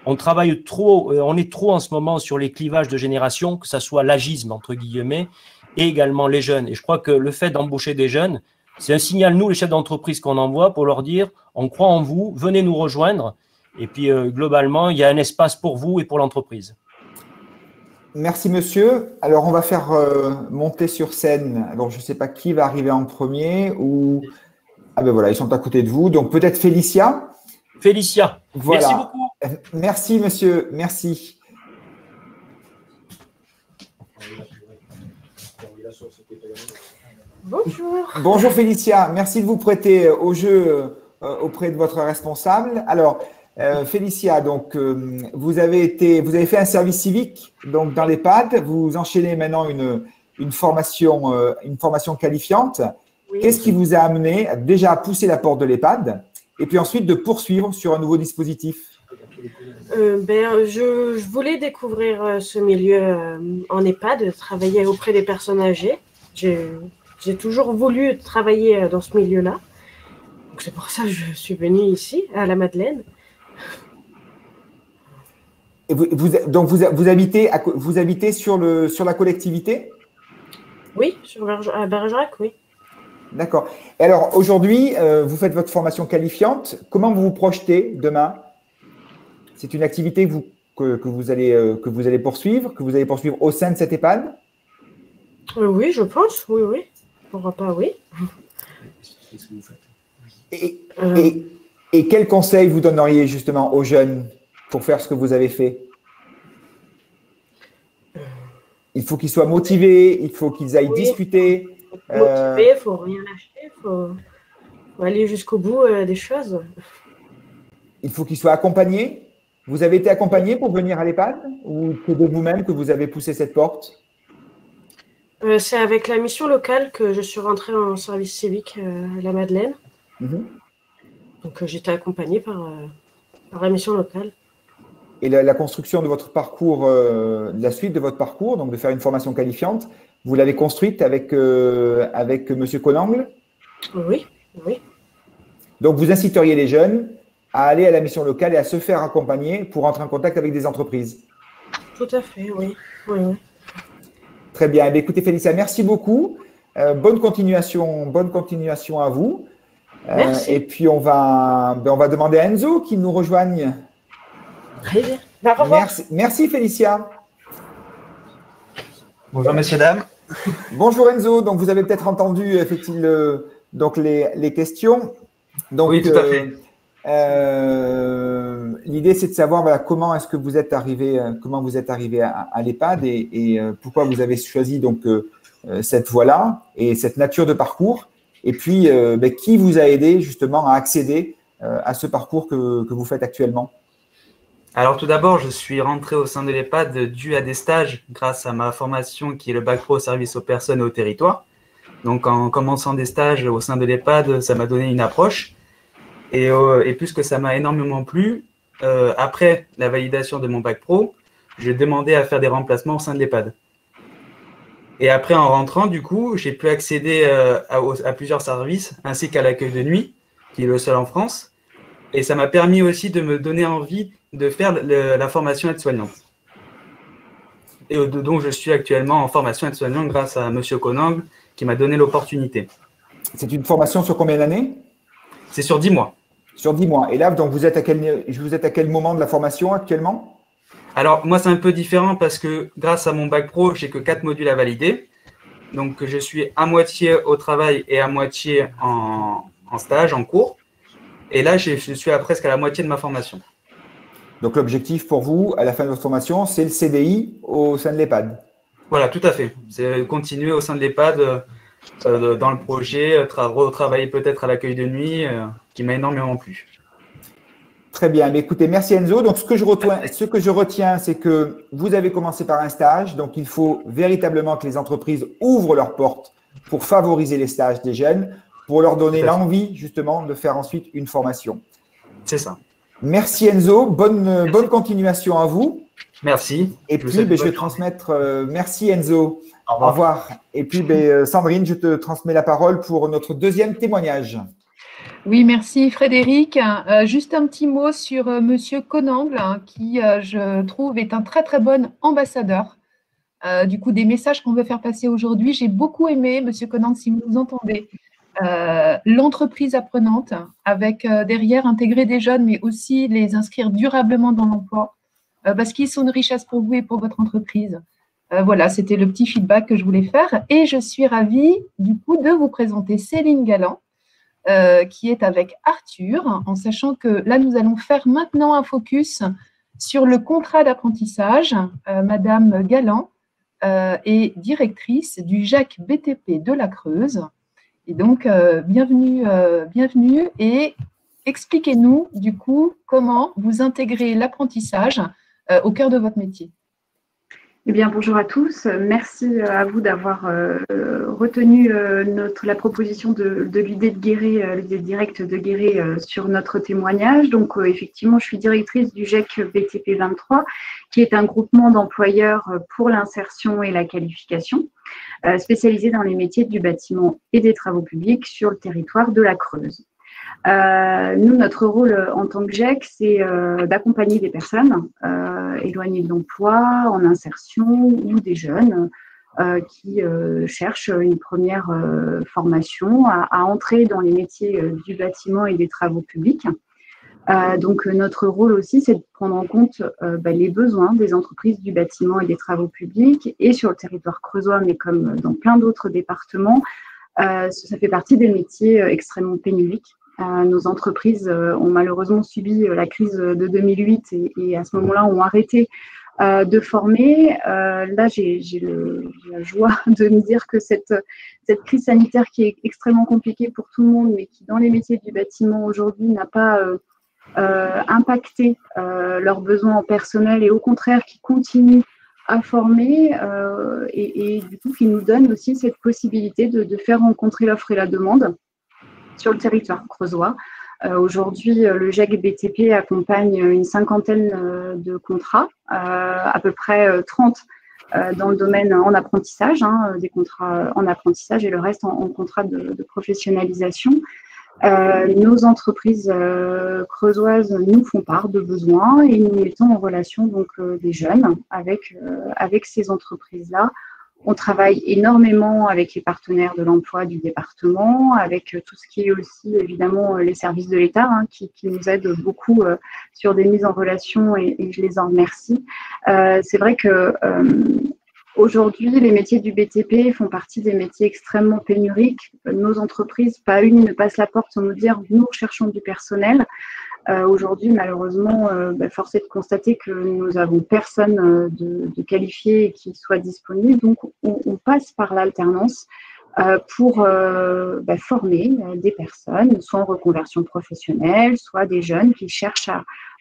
on travaille trop, on est trop en ce moment sur les clivages de génération, que ça soit l'agisme, entre guillemets, et également les jeunes. Et je crois que le fait d'embaucher des jeunes, c'est un signal, nous, les chefs d'entreprise, qu'on envoie pour leur dire « on croit en vous, venez nous rejoindre ». Et puis, globalement, il y a un espace pour vous et pour l'entreprise. Merci, monsieur. Alors, on va faire monter sur scène. Alors, je ne sais pas qui va arriver en premier ou… Ah ben voilà, ils sont à côté de vous. Donc, peut-être Félicia. Félicia, voilà. Merci beaucoup. Merci, monsieur. Merci. Bonjour. Bonjour, Félicia. Merci de vous prêter au jeu auprès de votre responsable. Alors, Félicia, donc, vous avez fait un service civique donc, dans l'EHPAD. Vous enchaînez maintenant une formation qualifiante. Oui. Qu'est-ce qui vous a amené déjà à pousser la porte de l'EHPAD et puis ensuite de poursuivre sur un nouveau dispositif? Je voulais découvrir ce milieu en EHPAD, travailler auprès des personnes âgées. J'ai toujours voulu travailler dans ce milieu-là. C'est pour ça que je suis venue ici, à la Madeleine. Et vous habitez sur la collectivité? Oui, à Bergerac, oui. D'accord. Et alors, aujourd'hui, vous faites votre formation qualifiante. Comment vous vous projetez demain? C'est une activité que vous allez poursuivre au sein de cette EHPAD? Oui, je pense. Oui. Pourquoi pas, oui. Et quels conseils vous donneriez justement aux jeunes pour faire ce que vous avez fait? Il faut qu'ils soient motivés, il faut qu'ils aillent discuter. Motivés, il ne faut rien lâcher, il faut aller jusqu'au bout des choses. Il faut qu'ils soient accompagnés. Vous avez été accompagné pour venir à l'EHPAD ou c'est de vous-même que vous avez poussé cette porte? C'est avec la mission locale que je suis rentrée en service civique à la Madeleine. Donc, j'étais accompagnée par la mission locale. Et la construction de votre parcours, la suite de votre parcours, donc de faire une formation qualifiante, vous l'avez construite avec M. Conangle? Oui. Donc, vous inciteriez les jeunes à aller à la mission locale et à se faire accompagner pour entrer en contact avec des entreprises? Tout à fait, oui. Très bien. Eh bien, écoutez, Félicia, merci beaucoup. Bonne continuation à vous. Merci. Et puis, on va demander à Enzo qu'il nous rejoigne. Très bien. Au revoir. Merci, Félicia. Bonjour, messieurs, dames. Bonjour, Enzo. Donc, vous avez peut-être entendu effectivement donc les questions. Donc, oui, tout à fait. L'idée, c'est de savoir comment est-ce que vous êtes arrivé, à l'EHPAD et pourquoi vous avez choisi donc cette voie-là et cette nature de parcours. Et puis, qui vous a aidé justement à accéder à ce parcours que vous faites actuellement? Alors, tout d'abord, je suis rentré au sein de l'EHPAD dû à des stages grâce à ma formation qui est le Bac Pro Service aux personnes et au territoire. Donc, en commençant des stages au sein de l'EHPAD, ça m'a donné une approche. Et puisque ça m'a énormément plu, après la validation de mon Bac Pro, j'ai demandé à faire des remplacements au sein de l'EHPAD. Et après, en rentrant, du coup, j'ai pu accéder à plusieurs services, ainsi qu'à l'accueil de nuit, qui est le seul en France. Et ça m'a permis aussi de me donner envie de faire la formation aide-soignante. Et donc, je suis actuellement en formation aide-soignante grâce à M. Conangle, qui m'a donné l'opportunité. C'est une formation sur combien d'années? C'est sur 10 mois. Sur 10 mois. Et là, donc, vous êtes à quel moment de la formation actuellement? Alors, moi, c'est un peu différent parce que grâce à mon Bac Pro, j'ai que 4 modules à valider. Donc, je suis à moitié au travail et à moitié en stage, en cours. Et là, je suis presque à la moitié de ma formation. Donc, l'objectif pour vous, à la fin de votre formation, c'est le CDI au sein de l'EHPAD. Voilà, tout à fait. C'est continuer au sein de l'EHPAD dans le projet, retravailler peut-être à l'accueil de nuit, qui m'a énormément plu. Très bien. Mais écoutez, merci Enzo. Donc, ce que je retiens, c'est que vous avez commencé par un stage. Donc, il faut véritablement que les entreprises ouvrent leurs portes pour favoriser les stages des jeunes, pour leur donner l'envie, justement, de faire ensuite une formation. C'est ça. Merci Enzo. Bonne continuation à vous. Merci. Et puis, je vais transmettre… merci Enzo. Au revoir. Au revoir. Et puis, Sandrine, je te transmets la parole pour notre deuxième témoignage. Oui, merci Frédéric. Juste un petit mot sur Monsieur Conangle, qui, je trouve, est un très, très bon ambassadeur. Du coup, des messages qu'on veut faire passer aujourd'hui. J'ai beaucoup aimé, Monsieur Conangle, si vous nous entendez, l'entreprise apprenante, avec derrière intégrer des jeunes, mais aussi les inscrire durablement dans l'emploi, parce qu'ils sont une richesse pour vous et pour votre entreprise. Voilà, c'était le petit feedback que je voulais faire. Et je suis ravie, du coup, de vous présenter Céline Galland, qui est avec Arthur, en sachant que là, nous allons faire maintenant un focus sur le contrat d'apprentissage. Madame Galland est directrice du GEC BTP de la Creuse. Et donc, bienvenue et expliquez-nous, du coup, comment vous intégrez l'apprentissage au cœur de votre métier. Eh bien, bonjour à tous. Merci à vous d'avoir retenu la proposition de l'idée de Guéret, l'idée directe de Guéret sur notre témoignage. Donc, effectivement, je suis directrice du GEC BTP 23, qui est un groupement d'employeurs pour l'insertion et la qualification, spécialisé dans les métiers du bâtiment et des travaux publics sur le territoire de la Creuse. Nous, notre rôle en tant que GEC, c'est d'accompagner des personnes éloignées de l'emploi, en insertion, ou des jeunes qui cherchent une première formation à entrer dans les métiers du bâtiment et des travaux publics. Donc, notre rôle aussi, c'est de prendre en compte les besoins des entreprises du bâtiment et des travaux publics, et sur le territoire creusois, mais comme dans plein d'autres départements, ça fait partie des métiers extrêmement pénuriques. Nos entreprises ont malheureusement subi la crise de 2008 et à ce moment-là ont arrêté de former. Là, j'ai la joie de me dire que cette crise sanitaire qui est extrêmement compliquée pour tout le monde, mais qui dans les métiers du bâtiment aujourd'hui n'a pas impacté leurs besoins en personnel, et au contraire qui continue à former et du coup qui nous donne aussi cette possibilité de faire rencontrer l'offre et la demande sur le territoire creusois. Aujourd'hui, le GEC BTP accompagne une cinquantaine de contrats, à peu près 30 dans le domaine en apprentissage, des contrats en apprentissage et le reste en contrat de professionnalisation. Nos entreprises creusoises nous font part de besoins et nous mettons en relation donc des jeunes avec ces entreprises-là. On travaille énormément avec les partenaires de l'emploi du département, avec tout ce qui est aussi évidemment les services de l'État qui nous aident beaucoup sur des mises en relation et je les en remercie. C'est vrai que aujourd'hui, les métiers du BTP font partie des métiers extrêmement pénuriques. Nos entreprises, pas une, ne passent la porte sans nous dire « nous recherchons du personnel ». Aujourd'hui, malheureusement, force est de constater que nous n'avons personne de qualifié qui soit disponible. Donc, on passe par l'alternance pour former des personnes, soit en reconversion professionnelle, soit des jeunes qui cherchent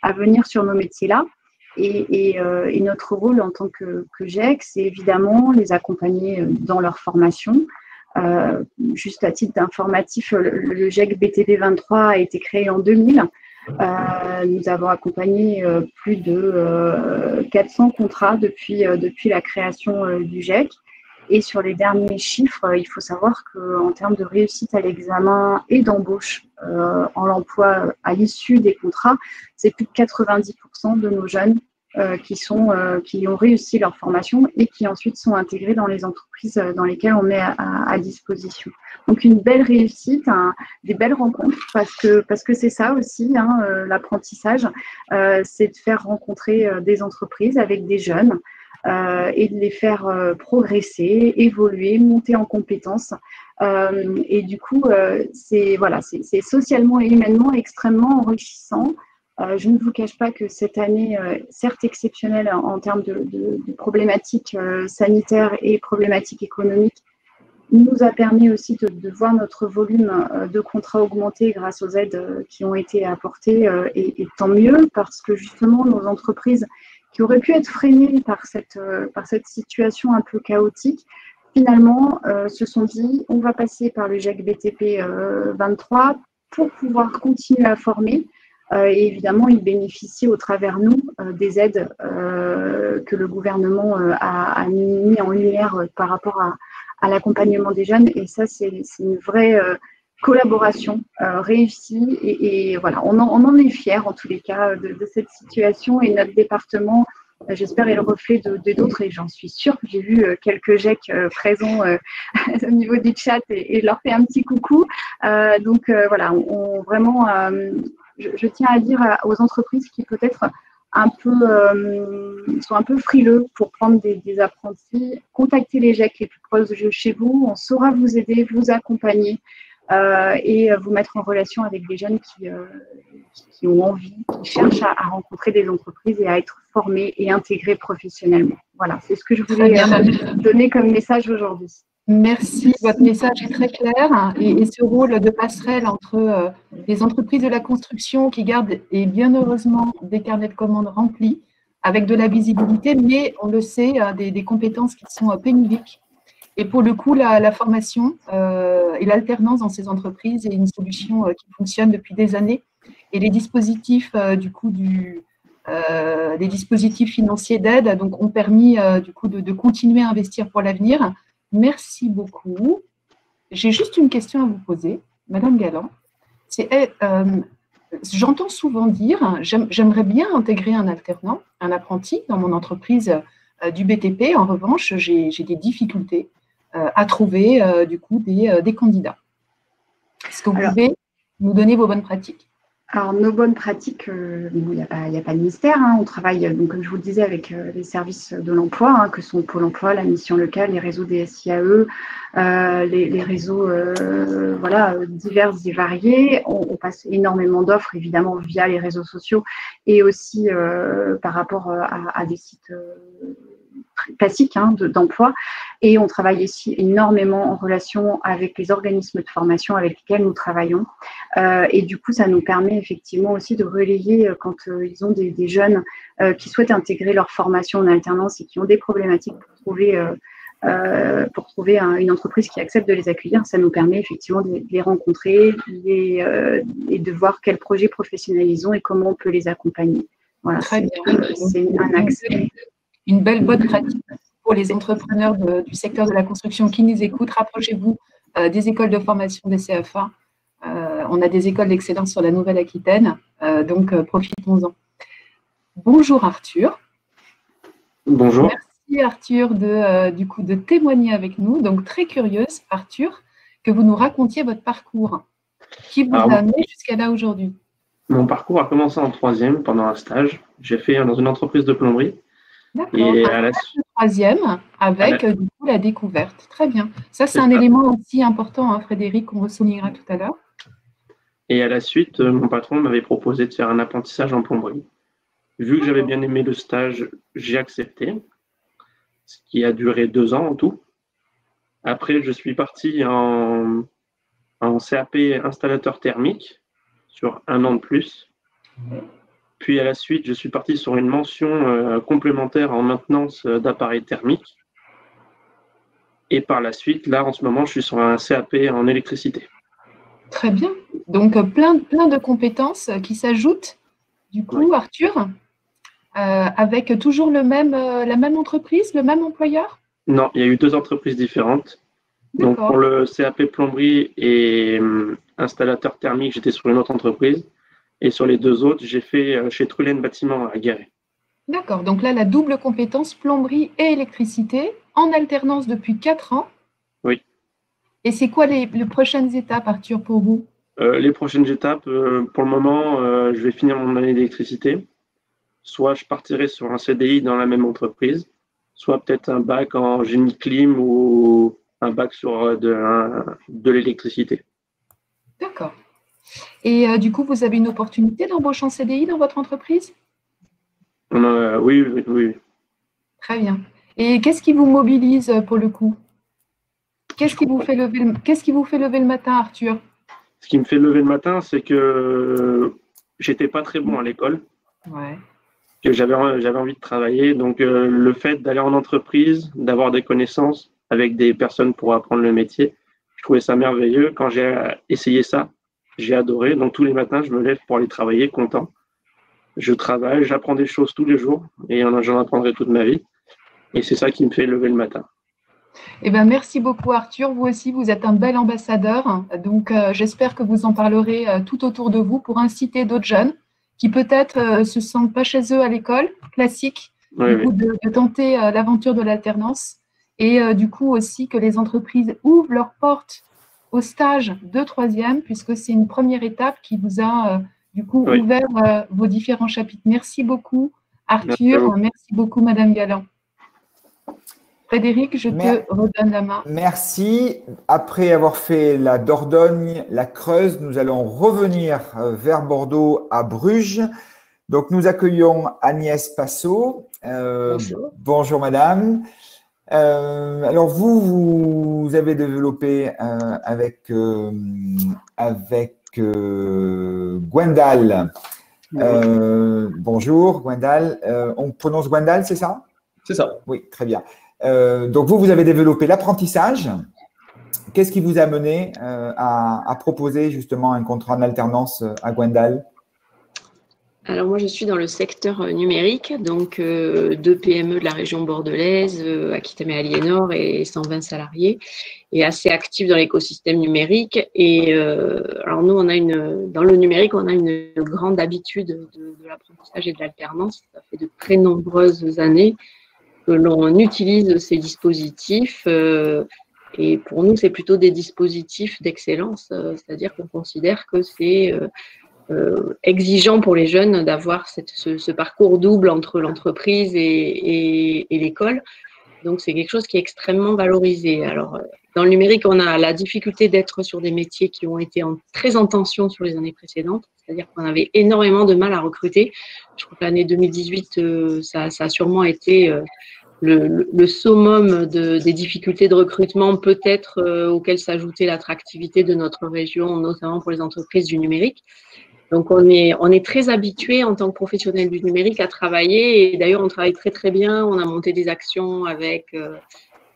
à venir sur nos métiers-là. Et notre rôle en tant que GEC, c'est évidemment les accompagner dans leur formation. Juste à titre d'informatif, le GEC BTP 23 a été créé en 2000. Nous avons accompagné plus de 400 contrats depuis la création du GEC. Et sur les derniers chiffres, il faut savoir qu'en termes de réussite à l'examen et d'embauche en l'emploi à l'issue des contrats, c'est plus de 90% de nos jeunes qui ont réussi leur formation et qui ensuite sont intégrés dans les entreprises dans lesquelles on met à disposition. Donc une belle réussite, des belles rencontres, parce que c'est ça aussi, l'apprentissage, c'est de faire rencontrer des entreprises avec des jeunes et de les faire progresser, évoluer, monter en compétences. Et du coup, c'est socialement et humainement extrêmement enrichissant. Je ne vous cache pas que cette année, certes exceptionnelle en termes de problématiques sanitaires et problématiques économiques, nous a permis aussi de voir notre volume de contrats augmenter grâce aux aides qui ont été apportées, et tant mieux, parce que justement nos entreprises qui auraient pu être freinées par cette situation un peu chaotique, finalement se sont dit on va passer par le GIEC BTP 23 pour pouvoir continuer à former. Et évidemment, ils bénéficient au travers nous des aides que le gouvernement a mis en lumière par rapport à l'accompagnement des jeunes. Et ça, c'est une vraie collaboration réussie. Et voilà, on en est fiers en tous les cas de cette situation. Et notre département, j'espère, est le reflet d'autres. Et j'en suis sûre. J'ai vu quelques GIEC présents au niveau du chat et je leur fais un petit coucou. Donc voilà, vraiment... Je tiens à dire aux entreprises qui peut-être sont un peu frileux pour prendre des apprentis, contactez les GIEC les plus proches de chez vous, on saura vous aider, vous accompagner et vous mettre en relation avec des jeunes qui ont envie, qui cherchent à rencontrer des entreprises et à être formés et intégrés professionnellement. Voilà, c'est ce que je voulais donner comme message aujourd'hui. Merci, votre message est très clair et ce rôle de passerelle entre les entreprises de la construction qui gardent, et bien heureusement, des carnets de commandes remplis avec de la visibilité, mais on le sait, des compétences qui sont pénuriques. Et pour le coup, la formation et l'alternance dans ces entreprises est une solution qui fonctionne depuis des années. Et les dispositifs, les dispositifs financiers d'aide ont permis de continuer à investir pour l'avenir. Merci beaucoup. J'ai juste une question à vous poser, Madame Galland. J'entends souvent dire, j'aimerais bien intégrer un alternant, un apprenti dans mon entreprise du BTP. En revanche, j'ai des difficultés à trouver des candidats. Est-ce que vous pouvez nous donner vos bonnes pratiques? Alors, nos bonnes pratiques, il n'y a pas de mystère. On travaille, donc, comme je vous le disais, avec les services de l'emploi, que sont Pôle emploi, la mission locale, les réseaux des SIAE, les réseaux divers et variés. On passe énormément d'offres, évidemment, via les réseaux sociaux et aussi par rapport à des sites classiques d'emploi. Et on travaille ici énormément en relation avec les organismes de formation avec lesquels nous travaillons. Et du coup, ça nous permet effectivement aussi de relayer quand ils ont des jeunes qui souhaitent intégrer leur formation en alternance et qui ont des problématiques pour trouver une entreprise qui accepte de les accueillir. Ça nous permet effectivement de les rencontrer et de voir quels projets professionnels ils ont et comment on peut les accompagner. Voilà, c'est un axe. Une belle bonne pratique pour les entrepreneurs du secteur de la construction qui nous écoutent. Rapprochez-vous des écoles de formation des CFA. On a des écoles d'excellence sur la Nouvelle-Aquitaine, donc profitons-en. Bonjour Arthur. Bonjour. Merci Arthur de témoigner avec nous. Donc très curieuse Arthur, que vous nous racontiez votre parcours. Qui vous a amené jusqu'à là aujourd'hui? Mon parcours a commencé en 3e pendant un stage. J'ai fait dans une entreprise de plomberie. D'accord, le 3e avec la découverte. Très bien. Ça, c'est un élément aussi important, Frédéric, qu'on ressoulignera tout à l'heure. Et à la suite, mon patron m'avait proposé de faire un apprentissage en plomberie. Vu que j'avais bien aimé le stage, j'ai accepté, ce qui a duré 2 ans en tout. Après, je suis parti en CAP installateur thermique sur 1 an de plus. Puis à la suite, je suis parti sur une mention complémentaire en maintenance d'appareils thermiques. Et par la suite, là, en ce moment, je suis sur un CAP en électricité. Très bien. Donc, plein de compétences qui s'ajoutent, du coup, Arthur, avec toujours la même entreprise, le même employeur? Non, il y a eu 2 entreprises différentes. Donc, pour le CAP plomberie et installateur thermique, j'étais sur une autre entreprise. Et sur les 2 autres, j'ai fait chez Trulène Bâtiment à Guéret. D'accord. Donc là, la double compétence plomberie et électricité en alternance depuis 4 ans. Oui. Et c'est quoi les prochaines étapes, Arthur, pour vous? Les prochaines étapes, pour le moment, je vais finir mon année d'électricité. Soit je partirai sur un CDI dans la même entreprise, soit peut-être un bac en génie clim ou un bac sur de l'électricité. D'accord. Et du coup, vous avez une opportunité d'embauche en CDI dans votre entreprise? Oui, oui, oui. Très bien. Et qu'est-ce qui vous mobilise pour le coup? Qu'est-ce qui vous fait lever le matin, Arthur? Ce qui me fait lever le matin, c'est que j'étais pas très bon à l'école, Ouais. que j'avais envie de travailler. Donc, le fait d'aller en entreprise, d'avoir des connaissances avec des personnes pour apprendre le métier, je trouvais ça merveilleux. Quand j'ai essayé ça, j'ai adoré. Donc, tous les matins, je me lève pour aller travailler, content. Je travaille, j'apprends des choses tous les jours et j'en apprendrai toute ma vie. Et c'est ça qui me fait lever le matin. Eh bien, merci beaucoup, Arthur. Vous aussi, vous êtes un bel ambassadeur. Donc, j'espère que vous en parlerez tout autour de vous pour inciter d'autres jeunes qui peut-être se sentent pas chez eux à l'école classique, Oui, du coup, de tenter l'aventure de l'alternance. Et du coup aussi que les entreprises ouvrent leurs portes au stage de troisième, puisque c'est une première étape qui vous a du coup ouvert vos différents chapitres. Merci beaucoup, Arthur. Merci beaucoup, Madame Galland. Frédéric, je te redonne la main. Merci. Après avoir fait la Dordogne, la Creuse, nous allons revenir vers Bordeaux, à Bruges. Donc, nous accueillons Agnès Passot. Bonjour. Bonjour, madame. Alors, vous avez développé avec Gwendal. Bonjour, Gwendal. On prononce Gwendal, c'est ça? C'est ça. Oui, très bien. Donc, vous avez développé l'apprentissage. Qu'est-ce qui vous a mené à proposer justement un contrat en alternance à Gwendal? Alors moi, je suis dans le secteur numérique, donc 2 PME de la région bordelaise, Aquitaine et Aliénor, et 120 salariés, et assez actifs dans l'écosystème numérique. Et alors nous, dans le numérique, on a une grande habitude de l'apprentissage et de l'alternance. Ça fait de très nombreuses années que l'on utilise ces dispositifs. Et pour nous, c'est plutôt des dispositifs d'excellence, c'est-à-dire qu'on considère que c'est exigeant pour les jeunes d'avoir ce parcours double entre l'entreprise et l'école. Donc, c'est quelque chose qui est extrêmement valorisé. Alors, dans le numérique, on a la difficulté d'être sur des métiers qui ont été très en tension sur les années précédentes, c'est-à-dire qu'on avait énormément de mal à recruter. Je crois que l'année 2018, ça a sûrement été le summum des difficultés de recrutement, peut-être auquel s'ajoutait l'attractivité de notre région, notamment pour les entreprises du numérique. Donc, on est très habitué en tant que professionnel du numérique à travailler, et d'ailleurs, on travaille très, très bien. On a monté des actions avec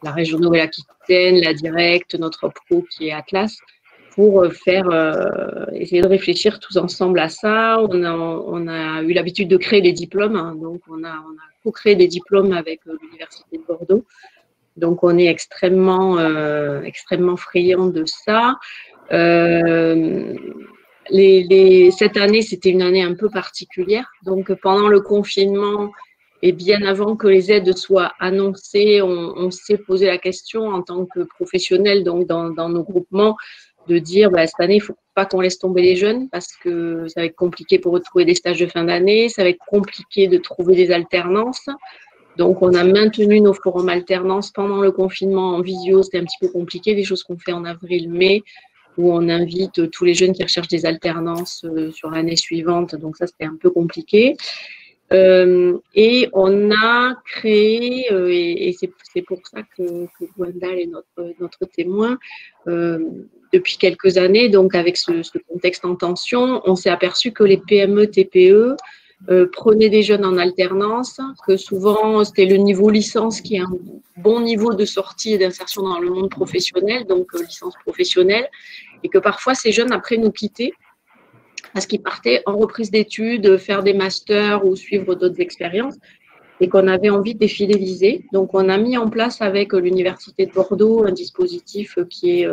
la région Nouvelle-Aquitaine, la Directe, notre OPCO qui est Atlas, pour essayer de réfléchir tous ensemble à ça. On a eu l'habitude de créer des diplômes, hein, donc on a co-créé des diplômes avec l'Université de Bordeaux. Donc, on est extrêmement friand de ça. Cette année, c'était une année un peu particulière. Donc, pendant le confinement et bien avant que les aides soient annoncées, on s'est posé la question en tant que professionnel, donc dans nos groupements, de dire cette année, il ne faut pas qu'on laisse tomber les jeunes parce que ça va être compliqué pour eux de trouver des stages de fin d'année, ça va être compliqué de trouver des alternances. Donc, on a maintenu nos forums alternance pendant le confinement en visio. C'était un petit peu compliqué, les choses qu'on fait en avril-mai, où on invite tous les jeunes qui recherchent des alternances sur l'année suivante. Donc, ça, c'était un peu compliqué. Et on a créé, et c'est pour ça que Gwendal est notre témoin, depuis quelques années, donc avec ce contexte en tension, on s'est aperçu que les PME, TPE prenaient des jeunes en alternance, que souvent c'était le niveau licence qui est un bon niveau de sortie et d'insertion dans le monde professionnel, donc licence professionnelle, et que parfois ces jeunes après nous quittaient parce qu'ils partaient en reprise d'études, faire des masters ou suivre d'autres expériences, et qu'on avait envie de les fidéliser. Donc on a mis en place avec l'Université de Bordeaux un dispositif qui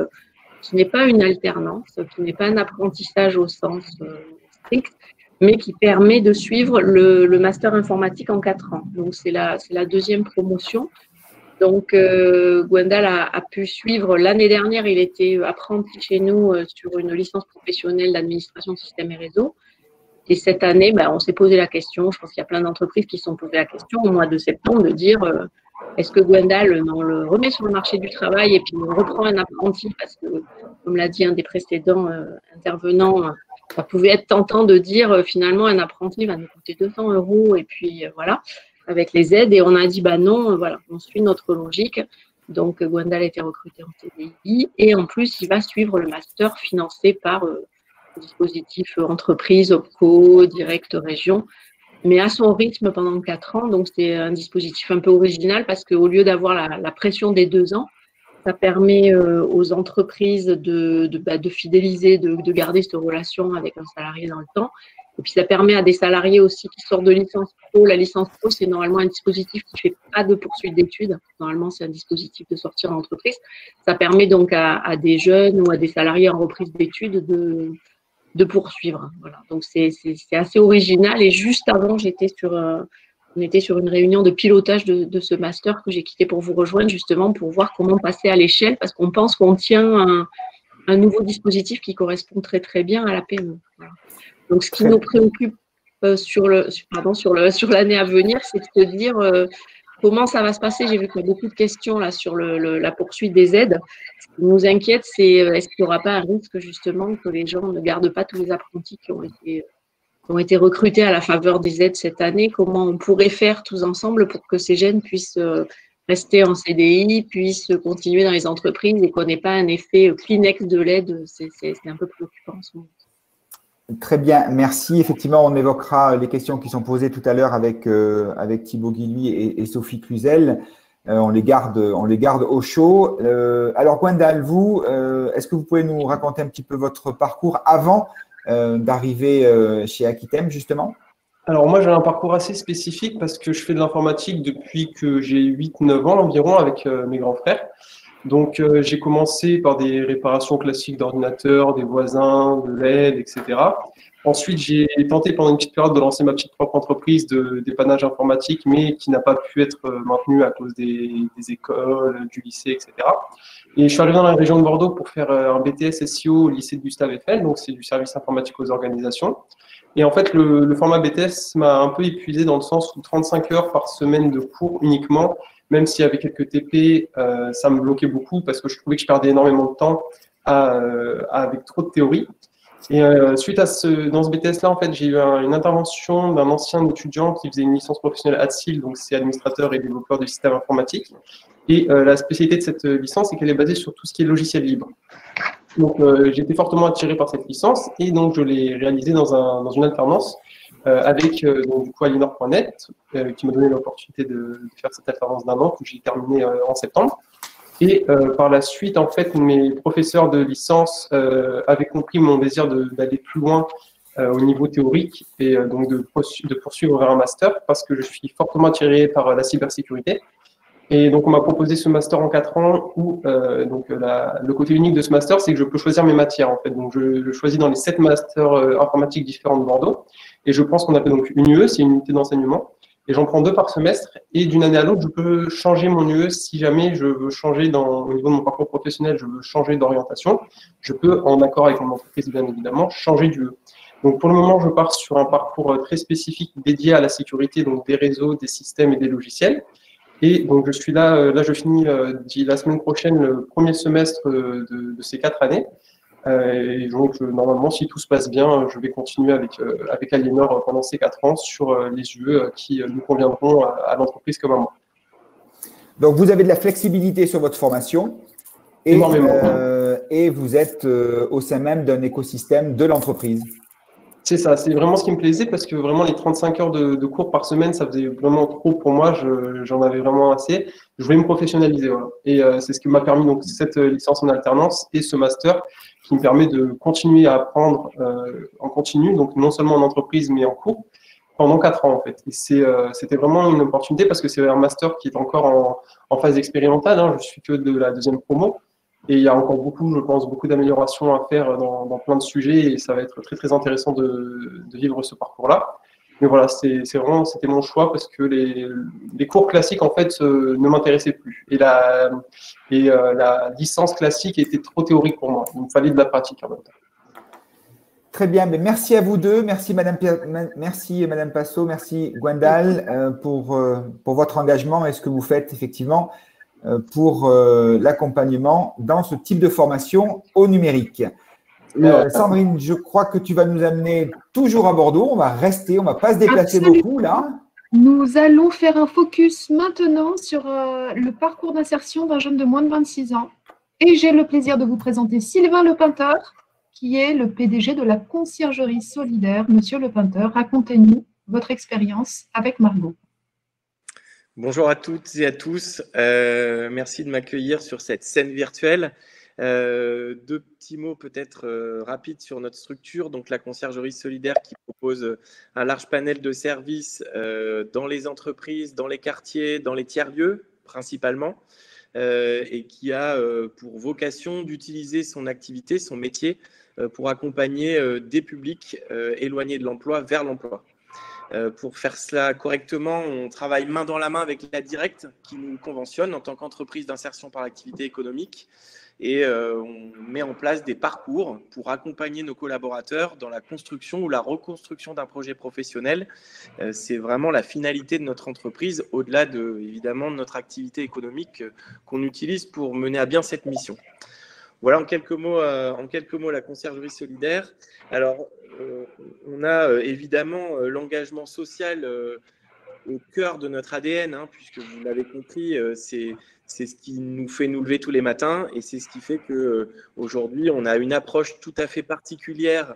n'est pas une alternance, qui n'est pas un apprentissage au sens strict, mais qui permet de suivre le master informatique en 4 ans. Donc, c'est la deuxième promotion. Donc, Gwendal a pu suivre l'année dernière, il était apprenti chez nous sur une licence professionnelle d'administration système et réseau. Et cette année, on s'est posé la question, je pense qu'il y a plein d'entreprises qui se sont posées la question au mois de septembre de dire est-ce que Gwendal, on le remet sur le marché du travail et puis on reprend un apprenti parce que, comme l'a dit un des précédents intervenants, ça pouvait être tentant de dire finalement un apprenti va nous coûter 200 € et puis voilà, avec les aides. Et on a dit non, voilà, on suit notre logique. Donc Gwendal a été recruté en CDI et en plus il va suivre le master financé par le dispositif entreprise, OPCO, direct région, mais à son rythme pendant 4 ans. Donc c'est un dispositif un peu original parce qu'au lieu d'avoir la pression des 2 ans, ça permet aux entreprises de fidéliser, de garder cette relation avec un salarié dans le temps. Et puis, ça permet à des salariés aussi qui sortent de licence pro. La licence pro, c'est normalement un dispositif qui ne fait pas de poursuite d'études. Normalement, c'est un dispositif de sortie en entreprise. Ça permet donc à des jeunes ou à des salariés en reprise d'études de poursuivre. Voilà. Donc, c'est assez original. Et juste avant, on était sur une réunion de pilotage de ce master que j'ai quitté pour vous rejoindre, justement, pour voir comment passer à l'échelle, parce qu'on pense qu'on tient un nouveau dispositif qui correspond très, très bien à la PME. Voilà. Donc, ce qui nous préoccupe sur l'année à venir, c'est de se dire comment ça va se passer. J'ai vu qu'il y a beaucoup de questions là sur la poursuite des aides. Ce qui nous inquiète, c'est est-ce qu'il n'y aura pas un risque, justement, que les gens ne gardent pas tous les apprentis qui ont été recrutés à la faveur des aides cette année. Comment on pourrait faire tous ensemble pour que ces jeunes puissent rester en CDI, puissent continuer dans les entreprises et qu'on n'ait pas un effet Kleenex de l'aide. C'est un peu préoccupant en ce moment. Très bien, merci. Effectivement, on évoquera les questions qui sont posées tout à l'heure avec Thibaut Guilluy et Sophie Cluzel. On les garde au chaud. Alors, Gwendal, vous, est-ce que vous pouvez nous raconter un petit peu votre parcours avant d'arriver chez Akitem, justement? Alors, moi, j'ai un parcours assez spécifique parce que je fais de l'informatique depuis que j'ai 8-9 ans environ avec mes grands frères. Donc, j'ai commencé par des réparations classiques d'ordinateurs, des voisins, de l'aide, etc. Ensuite, j'ai tenté pendant une petite période de lancer ma petite propre entreprise de dépannage informatique, mais qui n'a pas pu être maintenue à cause des écoles, du lycée, etc. Et je suis arrivé dans la région de Bordeaux pour faire un BTS SEO au lycée de Gustave Eiffel, donc c'est du service informatique aux organisations. Et en fait, le format BTS m'a un peu épuisé dans le sens où 35 heures par semaine de cours uniquement, même s'il y avait quelques TP, ça me bloquait beaucoup parce que je trouvais que je perdais énormément de temps avec trop de théorie. Et suite à dans ce BTS-là, en fait, j'ai eu une intervention d'un ancien étudiant qui faisait une licence professionnelle ADSIL, donc c'est administrateur et développeur du système informatique. Et la spécialité de cette licence, c'est qu'elle est basée sur tout ce qui est logiciel libre. Donc, j'ai été fortement attiré par cette licence et donc je l'ai réalisée dans une alternance avec donc, du coup Alienor.net qui m'a donné l'opportunité de faire cette alternance d'1 an que j'ai terminée en septembre. Et par la suite, en fait, mes professeurs de licence avaient compris mon désir d'aller plus loin au niveau théorique et donc de poursuivre vers un master parce que je suis fortement attiré par la cybersécurité. Et donc, on m'a proposé ce master en 4 ans où le côté unique de ce master, c'est que je peux choisir mes matières, en fait. Donc, je choisis dans les 7 masters informatiques différents de Bordeaux. Et je pense qu'on appelle donc une UE, c'est une unité d'enseignement. Et j'en prends 2 par semestre. Et d'une année à l'autre, je peux changer mon UE si jamais je veux changer au niveau de mon parcours professionnel, je veux changer d'orientation. Je peux, en accord avec mon entreprise, bien évidemment, changer d'UE. Donc, pour le moment, je pars sur un parcours très spécifique dédié à la sécurité, donc des réseaux, des systèmes et des logiciels. Et donc, je suis là je finis la semaine prochaine le premier semestre de ces 4 années. Et donc, normalement, si tout se passe bien, je vais continuer avec Alienor pendant ces 4 ans sur les UE qui nous conviendront à l'entreprise comme à moi. Donc, vous avez de la flexibilité sur votre formation et vous êtes au sein même d'un écosystème de l'entreprise. C'est ça, c'est vraiment ce qui me plaisait parce que vraiment les 35 heures de cours par semaine, ça faisait vraiment trop pour moi, j'en avais vraiment assez. Je voulais me professionnaliser, voilà. Et c'est ce qui m'a permis donc cette licence en alternance et ce master qui me permet de continuer à apprendre en continu, donc non seulement en entreprise mais en cours, pendant 4 ans en fait. Et c'était vraiment une opportunité parce que c'est un master qui est encore en phase expérimentale, hein. Je suis que de la 2e promo. Et il y a encore beaucoup d'améliorations à faire dans plein de sujets et ça va être très, très intéressant de vivre ce parcours-là. Mais voilà, c'était mon choix parce que les cours classiques, en fait, ne m'intéressaient plus. Et la licence classique était trop théorique pour moi. Il me fallait de la pratique en même temps. Très bien, mais merci à vous deux. Merci Madame Passot, merci Gwendal pour votre engagement et ce que vous faites effectivement pour l'accompagnement dans ce type de formation au numérique. Sandrine, je crois que tu vas nous amener toujours à Bordeaux. On va rester, on ne va pas se déplacer beaucoup là. Nous allons faire un focus maintenant sur le parcours d'insertion d'un jeune de moins de 26 ans. Et j'ai le plaisir de vous présenter Sylvain Lepeinteur, qui est le PDG de la Conciergerie Solidaire. Monsieur Lepeinteur, racontez-nous votre expérience avec Margot. Bonjour à toutes et à tous. Merci de m'accueillir sur cette scène virtuelle. Deux petits mots peut-être rapides sur notre structure. Donc la Conciergerie Solidaire qui propose un large panel de services dans les entreprises, dans les quartiers, dans les tiers-lieux principalement, et qui a pour vocation d'utiliser son activité, son métier, pour accompagner des publics éloignés de l'emploi vers l'emploi. Pour faire cela correctement, on travaille main dans la main avec la Directe qui nous conventionne en tant qu'entreprise d'insertion par l'activité économique. Et on met en place des parcours pour accompagner nos collaborateurs dans la construction ou la reconstruction d'un projet professionnel. C'est vraiment la finalité de notre entreprise, au-delà évidemment de notre activité économique qu'on utilise pour mener à bien cette mission. Voilà en quelques mots la Conciergerie Solidaire. Alors, on a évidemment l'engagement social au cœur de notre ADN, puisque vous l'avez compris, c'est ce qui nous fait nous lever tous les matins et c'est ce qui fait qu'aujourd'hui, on a une approche tout à fait particulière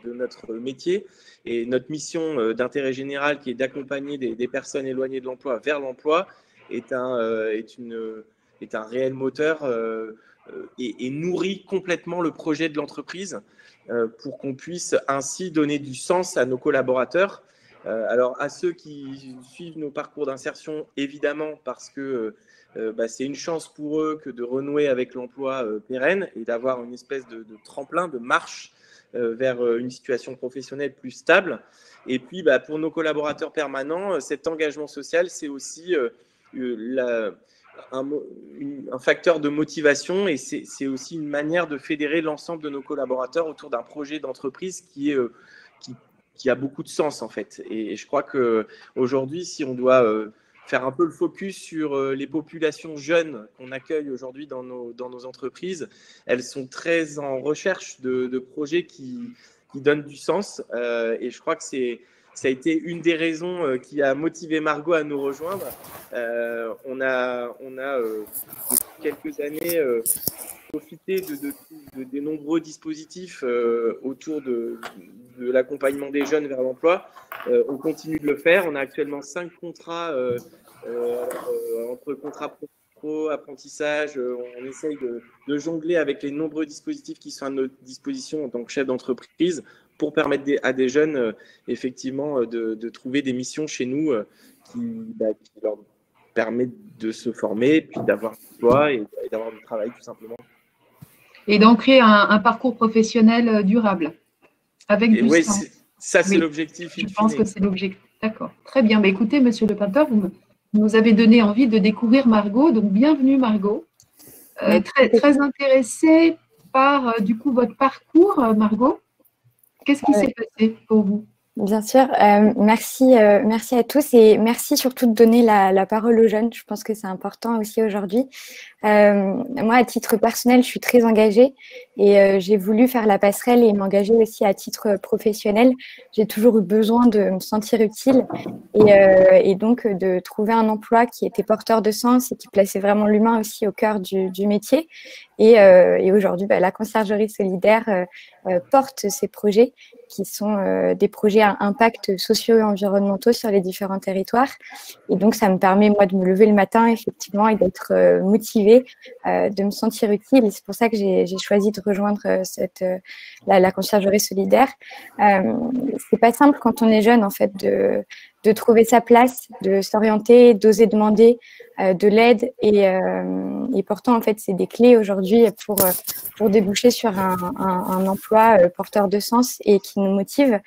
de notre métier et notre mission d'intérêt général qui est d'accompagner des personnes éloignées de l'emploi vers l'emploi est un réel moteur et nourrit complètement le projet de l'entreprise pour qu'on puisse ainsi donner du sens à nos collaborateurs. Alors, à ceux qui suivent nos parcours d'insertion, évidemment, parce que c'est une chance pour eux que de renouer avec l'emploi pérenne et d'avoir une espèce de tremplin, de marche vers une situation professionnelle plus stable. Et puis, pour nos collaborateurs permanents, cet engagement social, c'est aussi un facteur de motivation et c'est aussi une manière de fédérer l'ensemble de nos collaborateurs autour d'un projet d'entreprise qui a beaucoup de sens en fait. Et je crois qu'aujourd'hui, si on doit faire un peu le focus sur les populations jeunes qu'on accueille aujourd'hui dans nos entreprises, elles sont très en recherche de projets qui donnent du sens. Et je crois que ça a été une des raisons qui a motivé Margot à nous rejoindre. On a depuis quelques années profité des nombreux dispositifs autour de l'accompagnement des jeunes vers l'emploi. On continue de le faire. On a actuellement 5 contrats entre contrats pro, apprentissage. On essaye de jongler avec les nombreux dispositifs qui sont à notre disposition en tant que chef d'entreprise pour permettre à des jeunes effectivement de trouver des missions chez nous qui leur permettent de se former, puis d'avoir un emploi et d'avoir du travail tout simplement. Et d'en créer un parcours professionnel durable, avec du sens. Ça, c'est l'objectif. Je pense que c'est l'objectif. D'accord. Très bien. Écoutez, Monsieur Lepeinteur, vous nous avez donné envie de découvrir Margot. Donc, bienvenue, Margot. Très intéressée par, du coup, votre parcours, Margot. Qu'est-ce qui s'est passé pour vous? Bien sûr, merci à tous et merci surtout de donner la parole aux jeunes. Je pense que c'est important aussi aujourd'hui. Moi, à titre personnel, je suis très engagée et j'ai voulu faire la passerelle et m'engager aussi à titre professionnel. J'ai toujours eu besoin de me sentir utile et donc de trouver un emploi qui était porteur de sens et qui plaçait vraiment l'humain aussi au cœur du métier. Et aujourd'hui, la Conciergerie Solidaire porte ces projets qui sont des projets à impact sociaux et environnementaux sur les différents territoires. Et donc, ça me permet, moi, de me lever le matin, effectivement, et d'être motivée, de me sentir utile. Et c'est pour ça que j'ai choisi de rejoindre la Conciergerie Solidaire. C'est pas simple quand on est jeune, en fait, de trouver sa place, de s'orienter, d'oser demander de l'aide. Et pourtant, en fait, c'est des clés aujourd'hui pour déboucher sur un emploi porteur de sens et qui nous motive.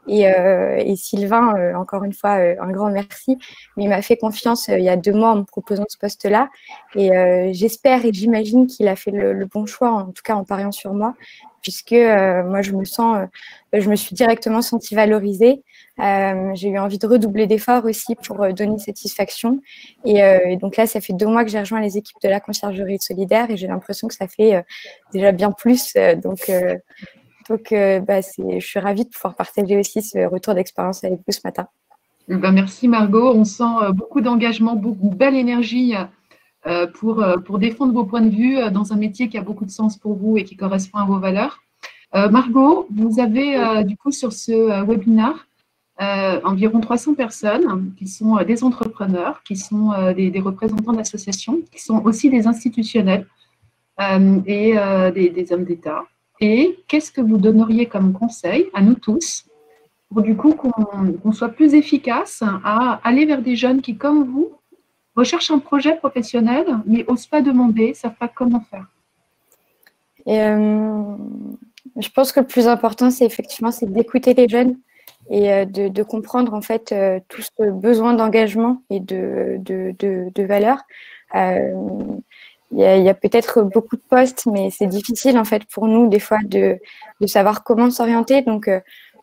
Et Sylvain, encore une fois, un grand merci. Mais il m'a fait confiance il y a 2 mois en me proposant ce poste-là. Et j'espère et j'imagine qu'il a fait le bon choix, en tout cas en pariant sur moi, puisque moi, je me suis directement sentie valorisée. J'ai eu envie de redoubler d'efforts aussi pour donner satisfaction. Et donc là, ça fait 2 mois que j'ai rejoint les équipes de la Conciergerie Solidaire et j'ai l'impression que ça fait déjà bien plus. Donc, Donc, je suis ravie de pouvoir partager aussi ce retour d'expérience avec vous ce matin. Merci Margot. On sent beaucoup d'engagement, beaucoup de belle énergie pour défendre vos points de vue dans un métier qui a beaucoup de sens pour vous et qui correspond à vos valeurs. Margot, vous avez du coup sur ce webinaire environ 300 personnes qui sont des entrepreneurs, qui sont des représentants d'associations, qui sont aussi des institutionnels et des hommes d'État. Et qu'est-ce que vous donneriez comme conseil à nous tous pour du coup qu'on soit plus efficace à aller vers des jeunes qui, comme vous, recherchent un projet professionnel, mais n'osent pas demander, ne savent pas comment faire? Et, je pense que le plus important, c'est d'écouter les jeunes et de comprendre en fait tout ce besoin d'engagement et de valeur. Il y a peut-être beaucoup de postes, mais c'est difficile en fait pour nous des fois de savoir comment s'orienter. Donc,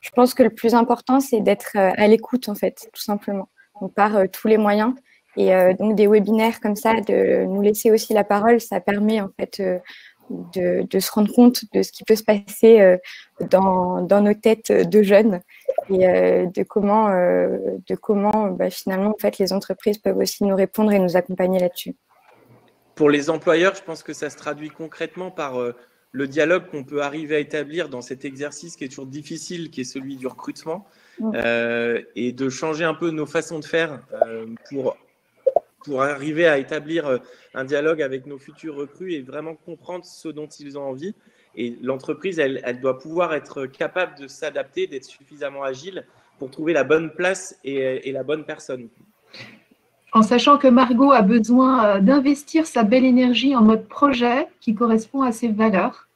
je pense que le plus important, c'est d'être à l'écoute en fait, tout simplement. Donc, par tous les moyens. Et donc, des webinaires comme ça, de nous laisser aussi la parole, ça permet en fait de se rendre compte de ce qui peut se passer dans nos têtes de jeunes et de comment finalement en fait, les entreprises peuvent aussi nous répondre et nous accompagner là-dessus. Pour les employeurs, je pense que ça se traduit concrètement par le dialogue qu'on peut arriver à établir dans cet exercice qui est toujours difficile, qui est celui du recrutement, et de changer un peu nos façons de faire pour arriver à établir un dialogue avec nos futurs recrues et vraiment comprendre ce dont ils ont envie. Et l'entreprise, elle doit pouvoir être capable de s'adapter, d'être suffisamment agile pour trouver la bonne place et la bonne personne. En sachant que Margot a besoin d'investir sa belle énergie en mode projet qui correspond à ses valeurs.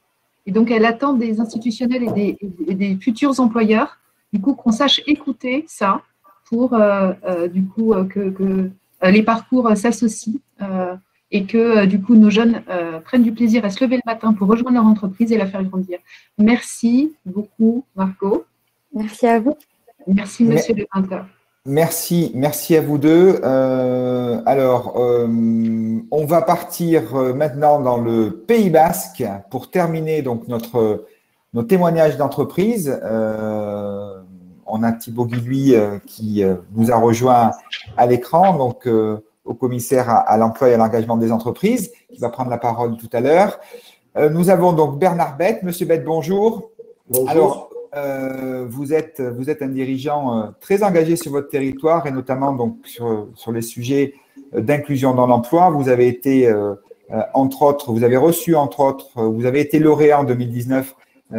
Et donc, elle attend des institutionnels et des futurs employeurs, du coup, qu'on sache écouter ça pour, du coup, que les parcours s'associent et que, du coup, nos jeunes prennent du plaisir à se lever le matin pour rejoindre leur entreprise et la faire grandir. Merci beaucoup, Margot. Merci à vous. Merci, monsieur le Hunter. Merci à vous deux. Alors, on va partir maintenant dans le Pays Basque pour terminer donc nos témoignages d'entreprise. On a Thibaut Guilhuy qui nous a rejoint à l'écran, donc au commissaire à l'emploi et à l'engagement des entreprises, qui va prendre la parole tout à l'heure. Nous avons donc Bernard Bette. Monsieur Bette, bonjour. Bonjour. Alors, vous êtes un dirigeant très engagé sur votre territoire et notamment donc sur les sujets d'inclusion dans l'emploi. Vous avez été, entre autres, vous avez reçu, entre autres, vous avez été lauréat en 2019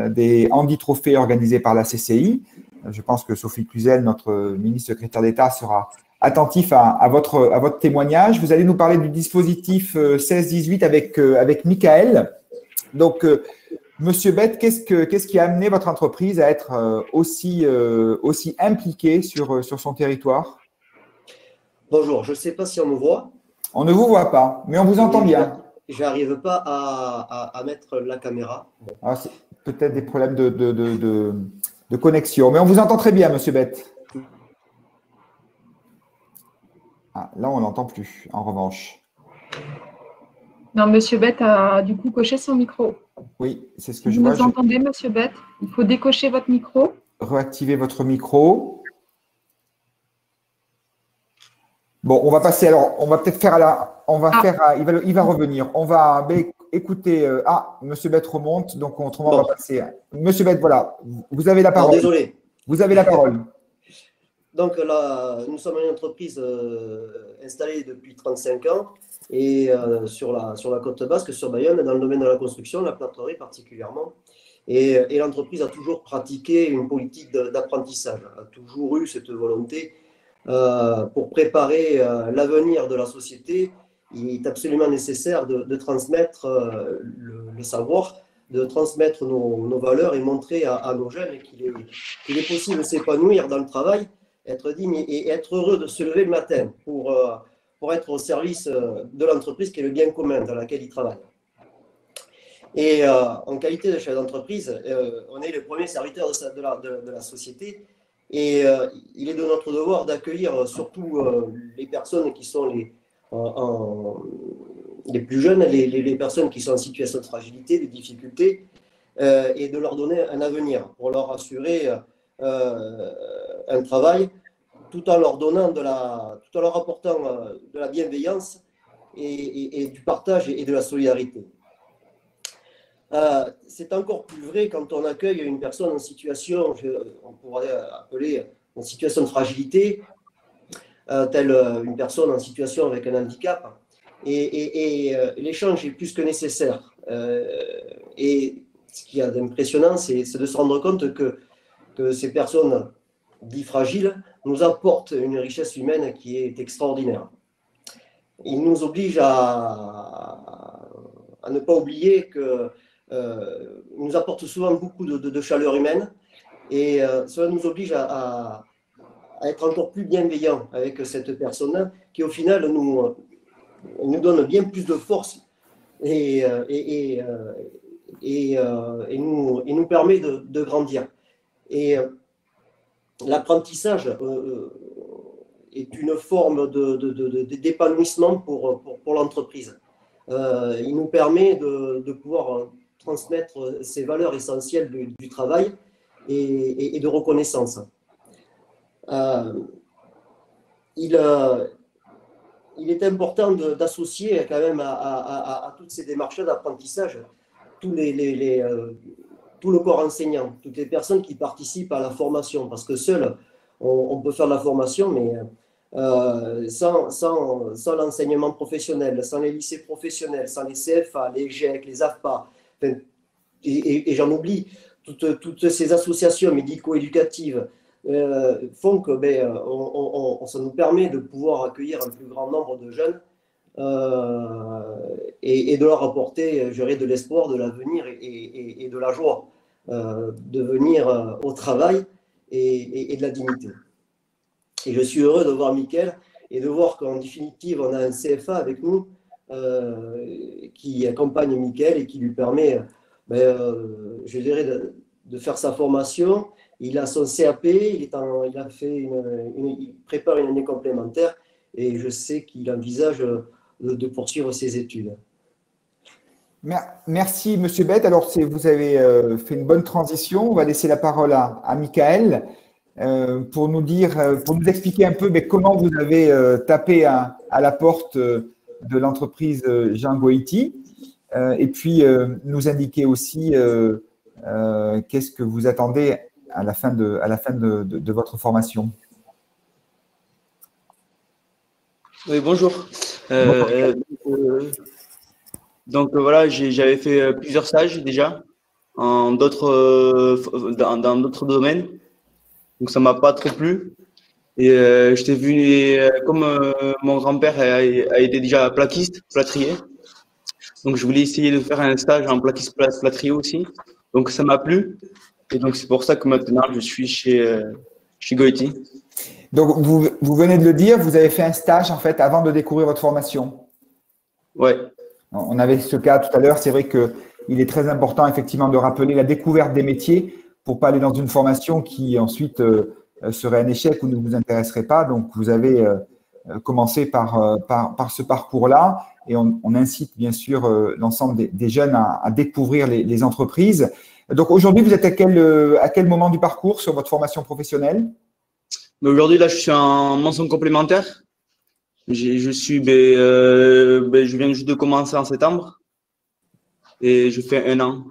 des Handy Trophées organisés par la CCI. Je pense que Sophie Cluzel, notre ministre secrétaire d'État, sera attentif à votre témoignage. Vous allez nous parler du dispositif 16-18 avec Michael. Donc, Monsieur Bette, qu'est-ce qui a amené votre entreprise à être aussi impliquée sur son territoire? Bonjour, je ne sais pas si on me voit. On ne vous voit pas, mais on vous entend bien. Je n'arrive pas à mettre la caméra. Bon. Ah, c'est peut-être des problèmes de connexion, mais on vous entend très bien, Monsieur Bette. Ah, là, on n'entend plus, en revanche. Non, Monsieur Bette a du coup coché son micro. Oui, c'est ce que je vois. Vous nous entendez, Monsieur Bette? Il faut décocher votre micro. Réactivez votre micro. Bon, on va passer. Alors, on va peut-être faire il va revenir. On va écouter. Monsieur Bette remonte, donc autrement on va passer. Monsieur Bette, voilà, vous avez la parole. Alors, désolé. Vous avez la parole. Donc là, nous sommes une entreprise installée depuis 35 ans et sur la côte basque, sur Bayonne, dans le domaine de la construction, la plâtrerie particulièrement. Et l'entreprise a toujours pratiqué une politique d'apprentissage, a toujours eu cette volonté pour préparer l'avenir de la société. Il est absolument nécessaire de transmettre le savoir, de transmettre nos valeurs et montrer à nos jeunes qu'il est possible de s'épanouir dans le travail, être digne et être heureux de se lever le matin pour être au service de l'entreprise qui est le bien commun dans laquelle ils travaillent. Et en qualité de chef d'entreprise, on est les premiers serviteurs de la société et il est de notre devoir d'accueillir surtout les personnes qui sont les plus jeunes, les personnes qui sont en situation de fragilité, de difficultés, et de leur donner un avenir, pour leur assurer un travail, tout en leur donnant tout en leur apportant de la bienveillance et du partage et de la solidarité. C'est encore plus vrai quand on accueille une personne en situation, on pourrait appeler une situation de fragilité, telle une personne en situation avec un handicap, et l'échange est plus que nécessaire. Et ce qui est impressionnant, c'est de se rendre compte que ces personnes dites fragiles nous apportent une richesse humaine qui est extraordinaire. Ils nous obligent à ne pas oublier que nous apportent souvent beaucoup de chaleur humaine, et cela nous oblige à être encore plus bienveillants avec cette personne qui au final nous donne bien plus de force et nous permet de grandir. Et l'apprentissage est une forme d'épanouissement pour l'entreprise. Il nous permet de pouvoir transmettre ces valeurs essentielles du travail et de reconnaissance. Il est important d'associer quand même à toutes ces démarches d'apprentissage tout le corps enseignant, toutes les personnes qui participent à la formation, parce que seul on peut faire de la formation, mais sans l'enseignement professionnel, sans les lycées professionnels, sans les CFA, les GEC, les AFPA, et j'en oublie, toutes ces associations médico-éducatives font que ça nous permet de pouvoir accueillir un plus grand nombre de jeunes et de leur apporter, de l'espoir, de l'avenir et de la joie de venir au travail et de la dignité. Et je suis heureux de voir Mickaël et de voir qu'en définitive, on a un CFA avec nous qui accompagne Mickaël et qui lui permet, de faire sa formation. Il a son CAP, il prépare une année complémentaire et je sais qu'il envisage de poursuivre ses études. Merci, Monsieur Bette. Alors, vous avez fait une bonne transition. On va laisser la parole à Mickaël pour nous expliquer un peu comment vous avez tapé à la porte de l'entreprise Jean Goïti et puis nous indiquer aussi qu'est-ce que vous attendez à la fin de votre formation. Oui, bonjour. Donc voilà, j'avais fait plusieurs stages déjà dans d'autres domaines. Donc ça m'a pas trop plu. Et j'étais venu, comme mon grand-père a été déjà plâtrier. Donc je voulais essayer de faire un stage en plaquiste plâtrier aussi. Donc ça m'a plu. Et donc c'est pour ça que maintenant je suis chez Goïti. Donc vous venez de le dire, vous avez fait un stage en fait avant de découvrir votre formation. Ouais. On avait ce cas tout à l'heure. C'est vrai qu'il est très important effectivement de rappeler la découverte des métiers pour pas aller dans une formation qui ensuite serait un échec ou ne vous intéresserait pas. Donc vous avez commencé par ce parcours-là et on incite bien sûr l'ensemble des jeunes à découvrir les entreprises. Donc aujourd'hui, vous êtes à quel moment du parcours sur votre formation professionnelle? Aujourd'hui, là, je suis en mention complémentaire. Je viens juste de commencer en septembre et je fais 1 an.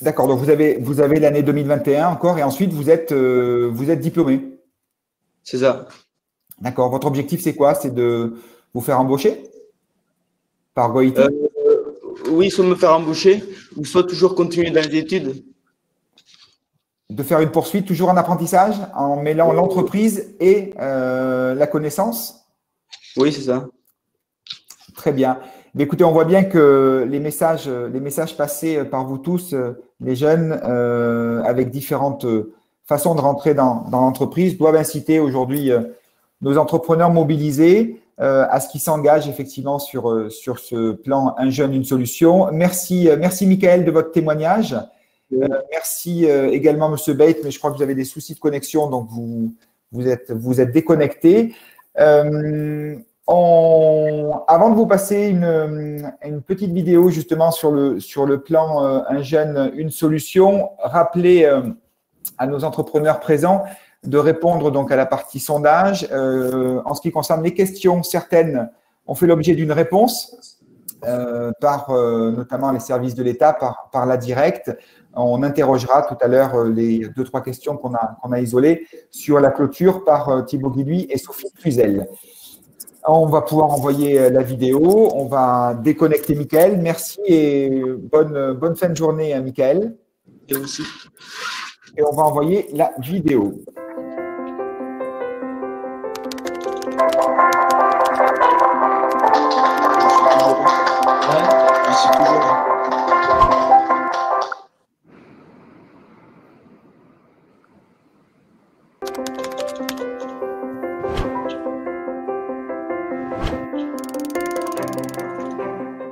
D'accord, donc vous avez l'année 2021 encore et ensuite vous êtes diplômé. C'est ça. D'accord, votre objectif c'est quoi? C'est de vous faire embaucher par Goïti? Oui, soit me faire embaucher ou soit toujours continuer dans les études. De faire une poursuite toujours en apprentissage en mêlant l'entreprise et la connaissance? Oui, c'est ça. Très bien. Mais écoutez, on voit bien que les messages passés par vous tous, les jeunes, avec différentes façons de rentrer dans l'entreprise, doivent inciter aujourd'hui nos entrepreneurs mobilisés à ce qu'ils s'engagent effectivement sur ce plan Un jeune, une solution. Merci Mickaël de votre témoignage. Merci également Monsieur Bate, mais je crois que vous avez des soucis de connexion, donc vous êtes déconnecté. Avant de vous passer une petite vidéo justement sur le plan Un jeune, une solution, rappelez à nos entrepreneurs présents de répondre donc à la partie sondage. En ce qui concerne les questions, certaines ont fait l'objet d'une réponse par notamment les services de l'État, par la directe. On interrogera tout à l'heure les 2-3 questions qu'on a isolées sur la clôture par Thibaut Guilluy et Sophie Cluzel. On va pouvoir envoyer la vidéo. On va déconnecter Mickaël. Merci et bonne fin de journée à Mickaël. Et aussi. Et on va envoyer la vidéo. Je suis toujours là.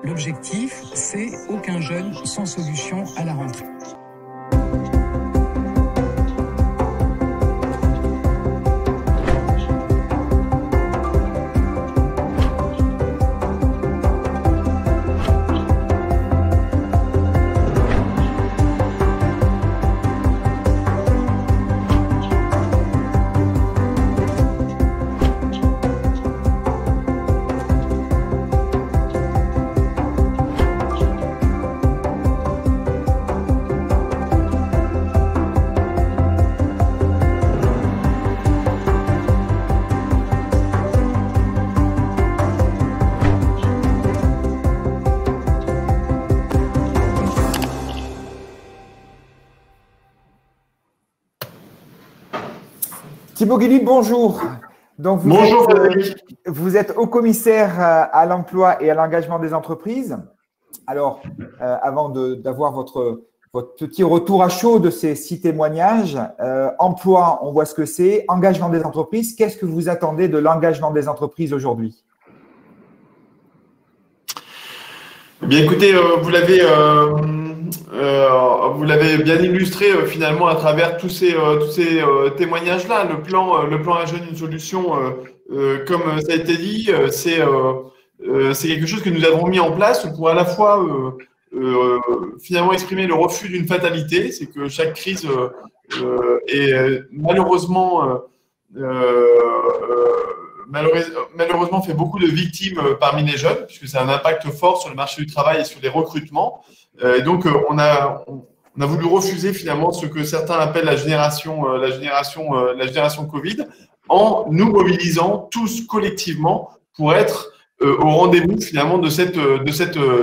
L'objectif, c'est aucun jeune sans solution à la rentrée. Thibaut Guilluy, bonjour. Donc bonjour. Vous êtes haut commissaire à l'emploi et à l'engagement des entreprises. Alors, avant d'avoir votre petit retour à chaud de ces 6 témoignages, emploi, on voit ce que c'est. Engagement des entreprises, qu'est-ce que vous attendez de l'engagement des entreprises aujourd'hui? Eh bien, écoutez, vous l'avez bien illustré finalement à travers tous ces témoignages-là. Le plan Un jeune, une solution, comme ça a été dit, c'est quelque chose que nous avons mis en place pour à la fois finalement exprimer le refus d'une fatalité, c'est que chaque crise est malheureusement fait beaucoup de victimes parmi les jeunes, puisque ça a un impact fort sur le marché du travail et sur les recrutements. Et donc, on a voulu refuser finalement ce que certains appellent la génération Covid, en nous mobilisant tous collectivement pour être au rendez-vous finalement de cette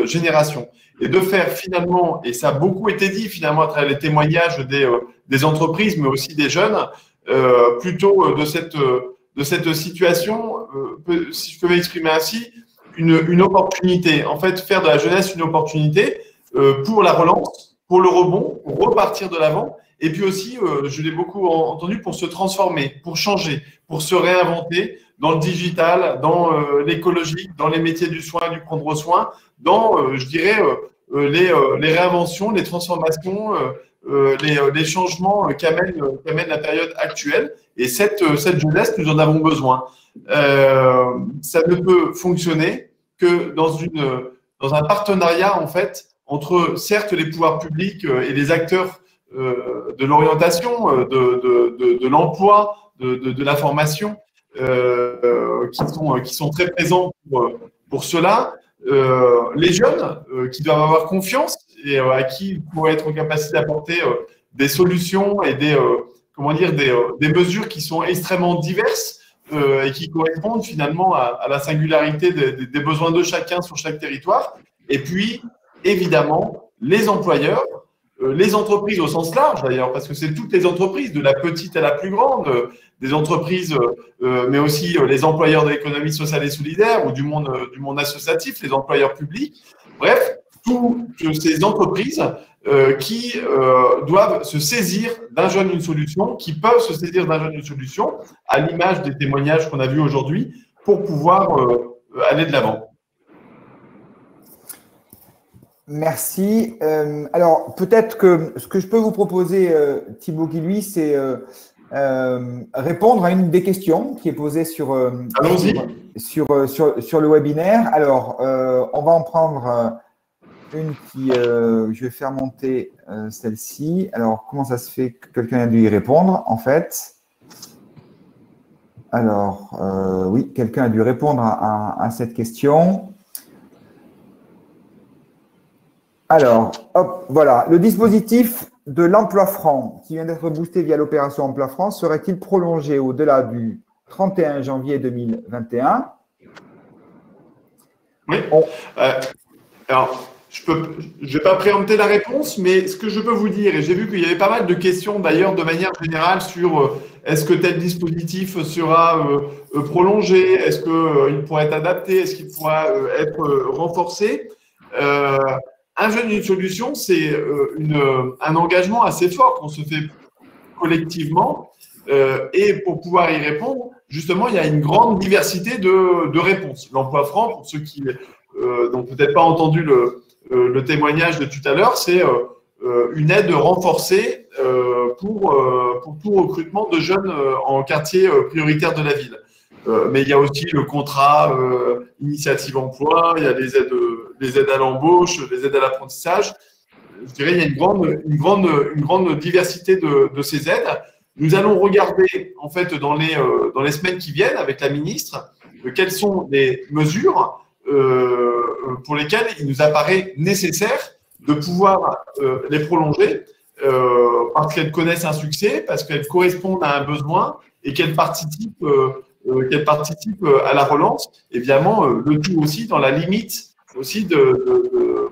génération. Et de faire finalement, et ça a beaucoup été dit finalement à travers les témoignages des entreprises, mais aussi des jeunes, plutôt de cette situation, si je peux m'exprimer ainsi, une opportunité. En fait, faire de la jeunesse une opportunité pour la relance, pour le rebond, pour repartir de l'avant. Et puis aussi, je l'ai beaucoup entendu, pour se transformer, pour changer, pour se réinventer dans le digital, dans l'écologique, dans les métiers du soin, du prendre soin, dans, je dirais, les réinventions, les transformations, les changements qu'amène la période actuelle. Et cette jeunesse, nous en avons besoin. Ça ne peut fonctionner que dans un partenariat, en fait, entre, certes, les pouvoirs publics et les acteurs de l'orientation, de l'emploi, de la formation, qui sont très présents pour cela. Les jeunes qui doivent avoir confiance et à qui il faut être en capacité d'apporter des solutions et des mesures qui sont extrêmement diverses et qui correspondent finalement à la singularité des besoins de chacun sur chaque territoire. Et puis, évidemment, les employeurs, les entreprises au sens large d'ailleurs, parce que c'est toutes les entreprises, de la petite à la plus grande, des entreprises, mais aussi les employeurs de l'économie sociale et solidaire ou du monde associatif, les employeurs publics. Bref, toutes ces entreprises qui doivent se saisir d'un jeune, une solution, qui peuvent se saisir d'un jeune, une solution, à l'image des témoignages qu'on a vus aujourd'hui, pour pouvoir aller de l'avant. Merci. Alors, peut-être que ce que je peux vous proposer, Thibaut Guilluy, c'est répondre à une des questions qui est posée sur le webinaire. Alors, on va en prendre une qui… je vais faire monter celle-ci. Alors, comment ça se fait que quelqu'un a dû y répondre, en fait? Alors, oui, quelqu'un a dû répondre à cette question. Alors, hop, voilà. Le dispositif de l'emploi franc qui vient d'être boosté via l'opération Emploi franc serait-il prolongé au-delà du 31 janvier 2021? Oui. Alors, je ne vais pas préempter la réponse, mais ce que je peux vous dire, et j'ai vu qu'il y avait pas mal de questions d'ailleurs de manière générale sur est-ce que tel dispositif sera prolongé, est-ce qu'il pourra être adapté, est-ce qu'il pourra être renforcé. Un jeune, une solution, c'est un engagement assez fort qu'on se fait collectivement. Et pour pouvoir y répondre, justement, il y a une grande diversité de réponses. L'emploi franc, pour ceux qui n'ont peut-être pas entendu le témoignage de tout à l'heure, c'est une aide renforcée pour tout recrutement de jeunes en quartier prioritaire de la ville. Mais il y a aussi le contrat initiative emploi, il y a les aides à l'embauche, les aides à l'apprentissage. Je dirais qu'il y a une grande diversité de ces aides. Nous allons regarder, en fait, dans les semaines qui viennent avec la ministre, quelles sont les mesures pour lesquelles il nous apparaît nécessaire de pouvoir les prolonger parce qu'elles connaissent un succès, parce qu'elles correspondent à un besoin et qu'elles participent à la relance. Évidemment, le tout aussi dans la limite aussi de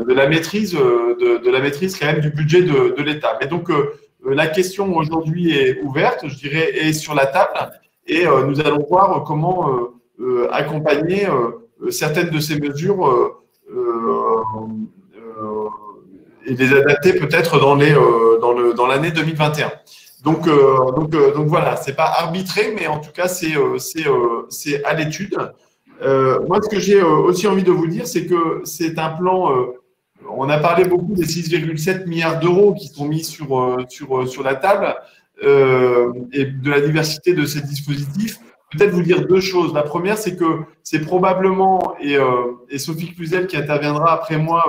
la maîtrise quand même du budget de l'État. Mais donc, la question aujourd'hui est ouverte, je dirais, est sur la table et nous allons voir comment accompagner certaines de ces mesures et les adapter peut-être dans l'année 2021. Donc voilà, c'est pas arbitré, mais en tout cas, c'est à l'étude. Moi, ce que j'ai aussi envie de vous dire, c'est que c'est un plan… on a parlé beaucoup des 6,7 milliards d'euros qui sont mis sur la table et de la diversité de ces dispositifs. Peut-être vous dire deux choses. La première, c'est que c'est probablement, et Sophie Cluzel qui interviendra après moi,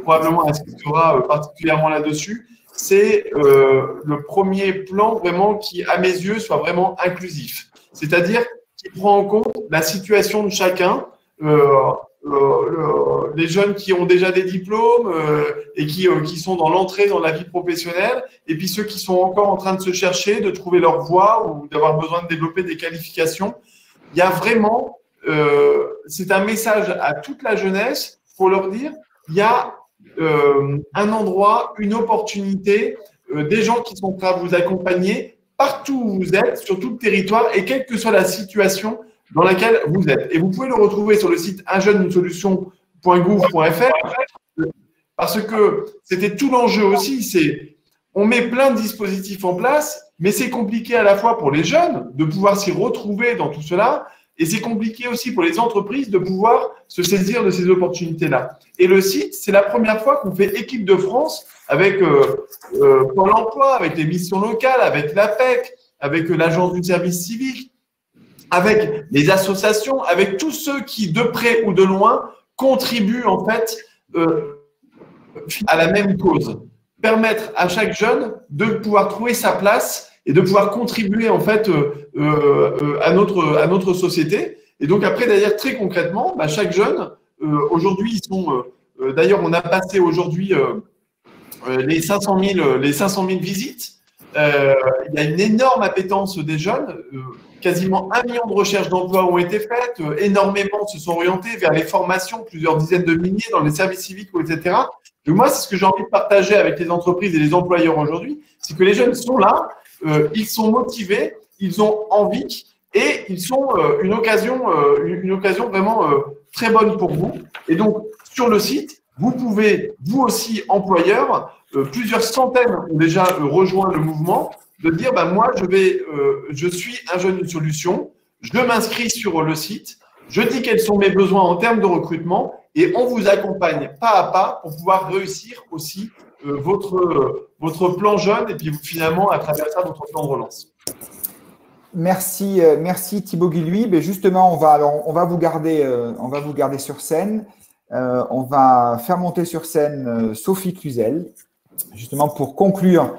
probablement insistera particulièrement là-dessus, c'est le premier plan vraiment qui, à mes yeux, soit vraiment inclusif. C'est-à-dire qui prend en compte la situation de chacun, les jeunes qui ont déjà des diplômes et qui sont dans l'entrée dans la vie professionnelle, et puis ceux qui sont encore en train de se chercher, de trouver leur voie ou d'avoir besoin de développer des qualifications. Il y a vraiment, c'est un message à toute la jeunesse pour leur dire, il y a un endroit, une opportunité, des gens qui sont prêts à vous accompagner partout où vous êtes, sur tout le territoire et quelle que soit la situation dans laquelle vous êtes. Et vous pouvez le retrouver sur le site unjeune-une-solution.gouv.fr parce que c'était tout l'enjeu aussi, c'est on met plein de dispositifs en place, mais c'est compliqué à la fois pour les jeunes de pouvoir s'y retrouver dans tout cela et c'est compliqué aussi pour les entreprises de pouvoir se saisir de ces opportunités-là. Et le site, c'est la première fois qu'on fait équipe de France avec Pôle emploi, avec les missions locales, avec l'APEC, avec l'Agence du service civique, avec les associations, avec tous ceux qui, de près ou de loin, contribuent en fait à la même cause. Permettre à chaque jeune de pouvoir trouver sa place et de pouvoir contribuer en fait à notre société. Et donc après, d'ailleurs, très concrètement, chaque jeune, aujourd'hui, ils sont… d'ailleurs, on a passé aujourd'hui les 500 000 visites. Il y a une énorme appétence des jeunes. Quasiment 1 million de recherches d'emploi ont été faites. Énormément se sont orientés vers les formations, plusieurs dizaines de milliers dans les services civiques, etc. Donc moi, c'est ce que j'ai envie de partager avec les entreprises et les employeurs aujourd'hui, c'est que les jeunes sont là, ils sont motivés, ils ont envie et ils sont une occasion vraiment très bonne pour vous. Et donc, sur le site, vous pouvez, vous aussi, employeurs, plusieurs centaines ont déjà rejoint le mouvement, de dire, moi, je suis un jeune, une solution, je m'inscris sur le site, je dis quels sont mes besoins en termes de recrutement et on vous accompagne pas à pas pour pouvoir réussir aussi votre plan jeune et puis finalement, à travers ça, votre plan de relance. Merci, merci Thibaut Guilluy. Mais justement, on va vous garder sur scène. On va faire monter sur scène Sophie Cluzel, justement pour conclure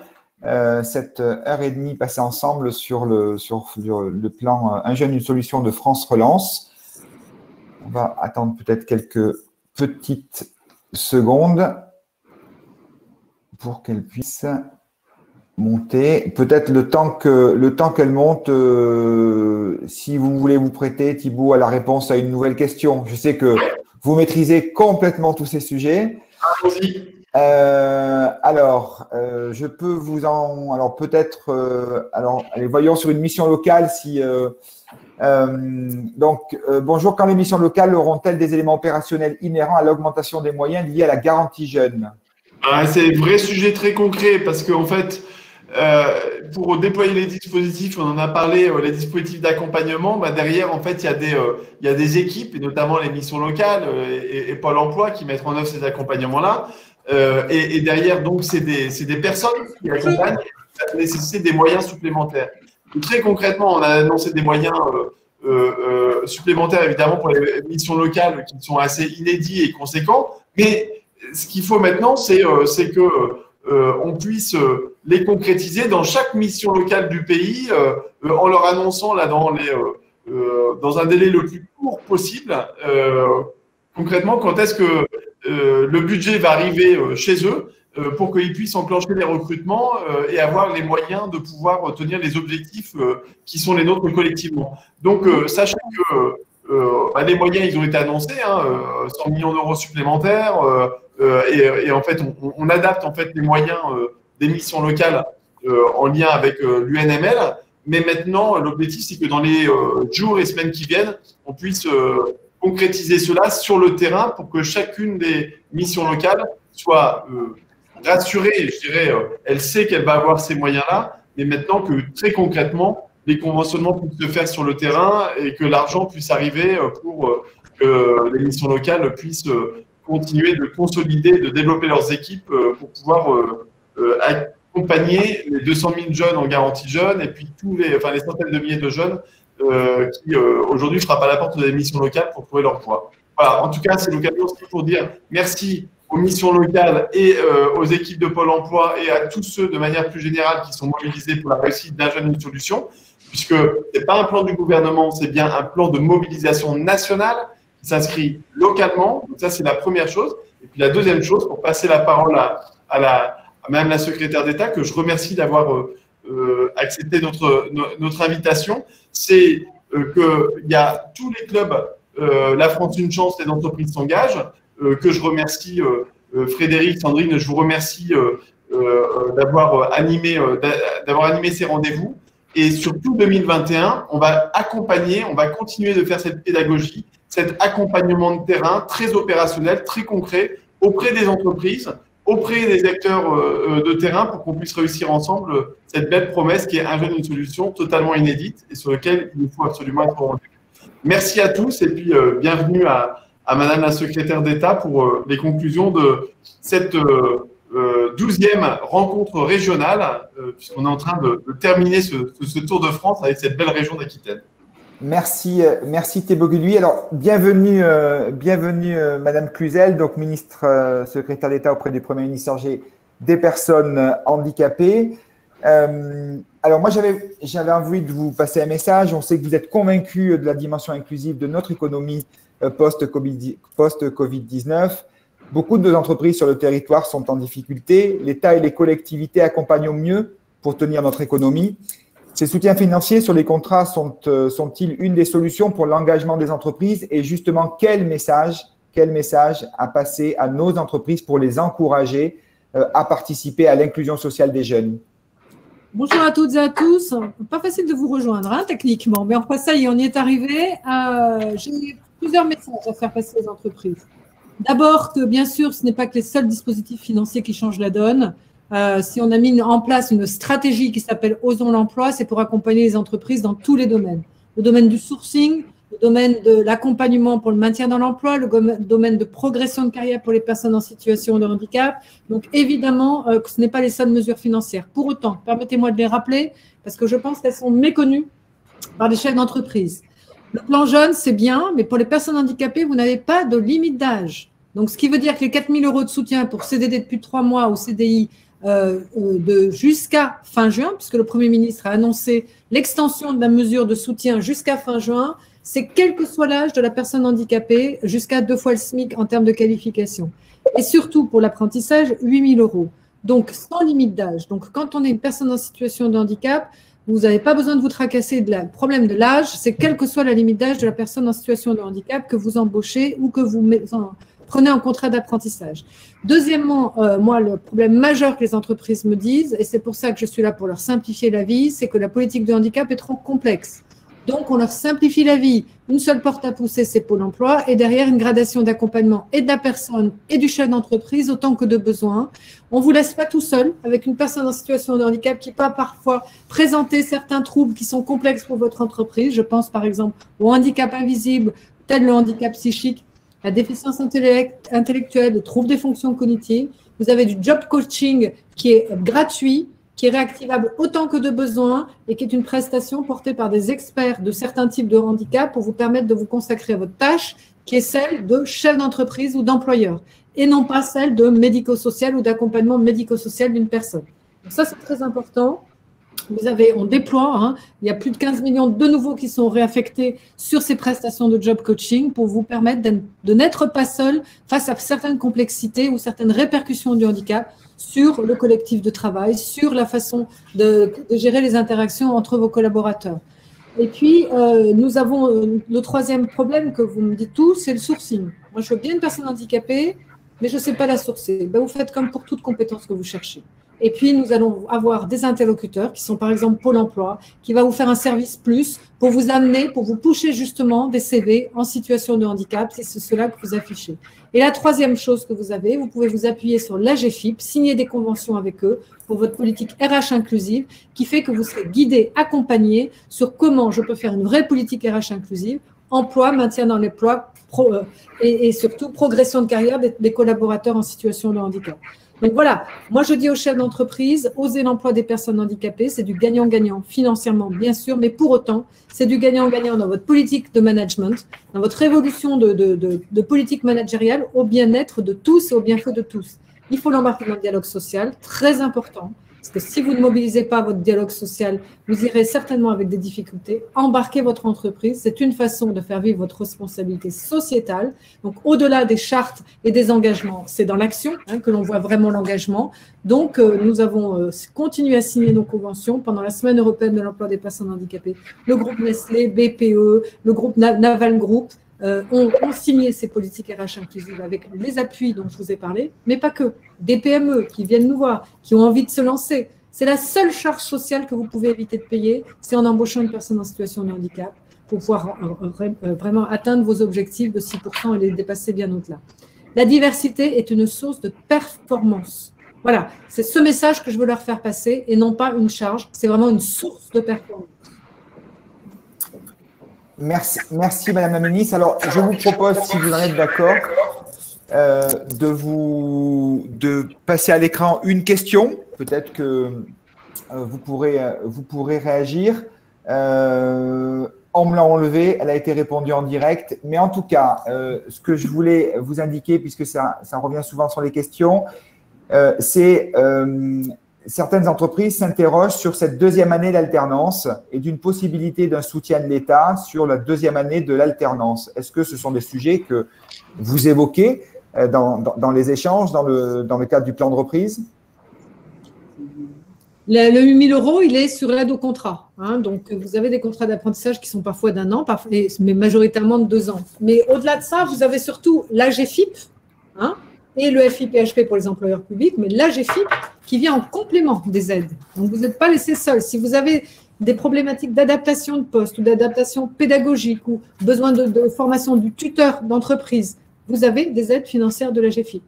cette heure et demie passée ensemble sur le plan Un jeune, une solution de France Relance. On va attendre peut-être quelques petites secondes pour qu'elle puisse monter. Peut-être le temps qu'elle monte, si vous voulez vous prêter, Thibaut, à la réponse à une nouvelle question. Je sais que vous maîtrisez complètement tous ces sujets. Allons-y. Alors, je peux vous en… Alors, peut-être… allez, voyons sur une mission locale si… bonjour, quand les missions locales auront-elles des éléments opérationnels inhérents à l'augmentation des moyens liés à la garantie jeune? C'est un vrai sujet très concret parce qu'en fait, pour déployer les dispositifs, on en a parlé, les dispositifs d'accompagnement, derrière, en fait, il y a des équipes, et notamment les missions locales et Pôle emploi qui mettent en œuvre ces accompagnements-là. Et derrière, donc, c'est des personnes qui accompagnent, ça nécessite des moyens supplémentaires. Donc, très concrètement, on a annoncé des moyens supplémentaires, évidemment, pour les missions locales qui sont assez inédits et conséquents. Mais ce qu'il faut maintenant, c'est que on puisse les concrétiser dans chaque mission locale du pays en leur annonçant là dans un délai le plus court possible concrètement quand est-ce que le budget va arriver chez eux pour qu'ils puissent enclencher les recrutements et avoir les moyens de pouvoir tenir les objectifs qui sont les nôtres collectivement. Donc, sachez que les moyens, ils ont été annoncés, 100 millions d'euros supplémentaires, et en fait, on adapte en fait les moyens des missions locales en lien avec l'UNML. Mais maintenant, l'objectif, c'est que dans les jours et semaines qui viennent, on puisse concrétiser cela sur le terrain pour que chacune des missions locales soit rassurée. Je dirais, elle sait qu'elle va avoir ces moyens-là, mais maintenant que très concrètement, les conventionnements puissent se faire sur le terrain et que l'argent puisse arriver pour que les missions locales puissent continuer de consolider, de développer leurs équipes pour pouvoir accompagner les 200 000 jeunes en garantie jeune et puis les centaines de milliers de jeunes qui aujourd'hui frappent à la porte des missions locales pour trouver leur voie. Voilà, en tout cas, c'est l'occasion aussi pour dire merci aux missions locales et aux équipes de Pôle emploi et à tous ceux de manière plus générale qui sont mobilisés pour la réussite d'un jeune, une solution, puisque ce n'est pas un plan du gouvernement, c'est bien un plan de mobilisation nationale qui s'inscrit localement. Donc ça, c'est la première chose. Et puis la deuxième chose, pour passer la parole à Madame la secrétaire d'État, que je remercie d'avoir accepté notre invitation, c'est qu'il y a tous les clubs, La France Une Chance, les entreprises s'engagent, que je remercie Frédéric, Sandrine, je vous remercie d'avoir animé ces rendez-vous. Et surtout 2021, on va accompagner, on va continuer de faire cette pédagogie, cet accompagnement de terrain très opérationnel, très concret auprès des entreprises, auprès des acteurs de terrain pour qu'on puisse réussir ensemble cette belle promesse qui est un jeune, une solution totalement inédite et sur laquelle il nous faut absolument être rendu. Merci à tous et puis bienvenue à Madame la secrétaire d'État pour les conclusions de cette 12e rencontre régionale, puisqu'on est en train de terminer ce Tour de France avec cette belle région d'Aquitaine. Merci Thibaut Guilluy. Alors, bienvenue Madame Cluzel, donc ministre secrétaire d'État auprès du Premier ministre chargé des personnes handicapées. Alors moi, j'avais envie de vous passer un message. On sait que vous êtes convaincus de la dimension inclusive de notre économie post-Covid-19. Beaucoup de nos entreprises sur le territoire sont en difficulté. L'État et les collectivités accompagnent au mieux pour tenir notre économie. Ces soutiens financiers sur les contrats sont-ils une des solutions pour l'engagement des entreprises? Et justement, quel message à passer à nos entreprises pour les encourager à participer à l'inclusion sociale des jeunes? Bonjour à toutes et à tous. Pas facile de vous rejoindre techniquement, mais enfin ça y est, on y est arrivé. J'ai plusieurs messages à faire passer aux entreprises. D'abord que bien sûr, ce n'est pas que les seuls dispositifs financiers qui changent la donne. Si on a mis en place une stratégie qui s'appelle Osons l'emploi, c'est pour accompagner les entreprises dans tous les domaines. Le domaine du sourcing, le domaine de l'accompagnement pour le maintien dans l'emploi, le domaine de progression de carrière pour les personnes en situation de handicap. Donc, évidemment, que ce n'est pas les seules mesures financières. Pour autant, permettez-moi de les rappeler, parce que je pense qu'elles sont méconnues par les chefs d'entreprise. Le plan jeune, c'est bien, mais pour les personnes handicapées, vous n'avez pas de limite d'âge. Donc, ce qui veut dire que les 4 000 € de soutien pour CDD de plus de 3 mois ou CDI jusqu'à fin juin, puisque le Premier ministre a annoncé l'extension de la mesure de soutien jusqu'à fin juin, c'est quel que soit l'âge de la personne handicapée, jusqu'à 2 fois le SMIC en termes de qualification. Et surtout pour l'apprentissage, 8 000 €. Donc, sans limite d'âge. Donc, quand on est une personne en situation de handicap, vous n'avez pas besoin de vous tracasser de problème de l'âge, c'est quelle que soit la limite d'âge de la personne en situation de handicap que vous embauchez ou que vous prenez un contrat d'apprentissage. Deuxièmement, moi, le problème majeur que les entreprises me disent, et c'est pour ça que je suis là pour leur simplifier la vie, c'est que la politique de handicap est trop complexe. Donc, on leur simplifie la vie. Une seule porte à pousser, c'est Pôle emploi, et derrière, une gradation d'accompagnement et de la personne et du chef d'entreprise autant que de besoin. On ne vous laisse pas tout seul avec une personne en situation de handicap qui peut parfois présenter certains troubles qui sont complexes pour votre entreprise. Je pense par exemple au handicap invisible, tel le handicap psychique, la déficience intellectuelle, les troubles des fonctions cognitives. Vous avez du job coaching qui est gratuit, qui est réactivable autant que de besoin et qui est une prestation portée par des experts de certains types de handicap pour vous permettre de vous consacrer à votre tâche, qui est celle de chef d'entreprise ou d'employeur, et non pas celle de médico-social ou d'accompagnement médico-social d'une personne. Donc ça, c'est très important. On déploie, il y a plus de 15 millions de nouveaux qui sont réaffectés sur ces prestations de job coaching pour vous permettre de n'être pas seul face à certaines complexités ou certaines répercussions du handicap sur le collectif de travail, sur la façon de gérer les interactions entre vos collaborateurs. Et puis, nous avons le troisième problème que vous me dites tous, c'est le sourcing. Moi, je veux bien une personne handicapée, mais je ne sais pas la sourcer. Ben, vous faites comme pour toute compétence que vous cherchez. Et puis, nous allons avoir des interlocuteurs qui sont par exemple Pôle emploi, qui va vous faire un service plus pour vous amener, pour vous pousser justement des CV en situation de handicap, si c'est cela que vous affichez. Et la troisième chose que vous avez, vous pouvez vous appuyer sur l'AGFIP, signer des conventions avec eux pour votre politique RH inclusive, qui fait que vous serez guidé, accompagné sur comment je peux faire une vraie politique RH inclusive, emploi, maintien dans l'emploi et surtout progression de carrière des collaborateurs en situation de handicap. Donc voilà, moi je dis aux chefs d'entreprise, osez l'emploi des personnes handicapées, c'est du gagnant-gagnant financièrement bien sûr, mais pour autant, c'est du gagnant-gagnant dans votre politique de management, dans votre évolution de politique managériale au bien-être de tous et au bienfait de tous. Il faut l'embarquer dans le dialogue social, très important, parce que si vous ne mobilisez pas votre dialogue social, vous irez certainement avec des difficultés. Embarquez votre entreprise, c'est une façon de faire vivre votre responsabilité sociétale. Donc, au-delà des chartes et des engagements, c'est dans l'action que l'on voit vraiment l'engagement. Donc, nous avons continué à signer nos conventions pendant la Semaine européenne de l'emploi des personnes handicapées. Le groupe Nestlé, BPE, le groupe Naval Group, ont signé ces politiques RH inclusives avec les appuis dont je vous ai parlé, mais pas que. Des PME qui viennent nous voir, qui ont envie de se lancer. C'est la seule charge sociale que vous pouvez éviter de payer, c'est en embauchant une personne en situation de handicap pour pouvoir vraiment atteindre vos objectifs de 6% et les dépasser bien au-delà. La diversité est une source de performance. Voilà, c'est ce message que je veux leur faire passer et non pas une charge, c'est vraiment une source de performance. Merci Madame la Ministre. Alors, je vous propose, si vous en êtes d'accord, de passer à l'écran une question. Peut-être que vous pourrez réagir. On me l'a enlevée, elle a été répondue en direct. Mais en tout cas, ce que je voulais vous indiquer, puisque ça revient souvent sur les questions, c'est certaines entreprises s'interrogent sur cette deuxième année d'alternance et d'une possibilité d'un soutien de l'État sur la deuxième année de l'alternance. Est-ce que ce sont des sujets que vous évoquez dans les échanges, dans le cadre du plan de reprise? Le 8 000 €, il est sur l'aide au contrat. Donc, vous avez des contrats d'apprentissage qui sont parfois d'1 an, mais majoritairement de 2 ans. Mais au-delà de ça, vous avez surtout l'AGFIP, et le FIPHP pour les employeurs publics, mais l'AGFIP qui vient en complément des aides. Donc, vous n'êtes pas laissé seul. Si vous avez des problématiques d'adaptation de poste ou d'adaptation pédagogique ou besoin de formation du tuteur d'entreprise, vous avez des aides financières de l'AGFIP.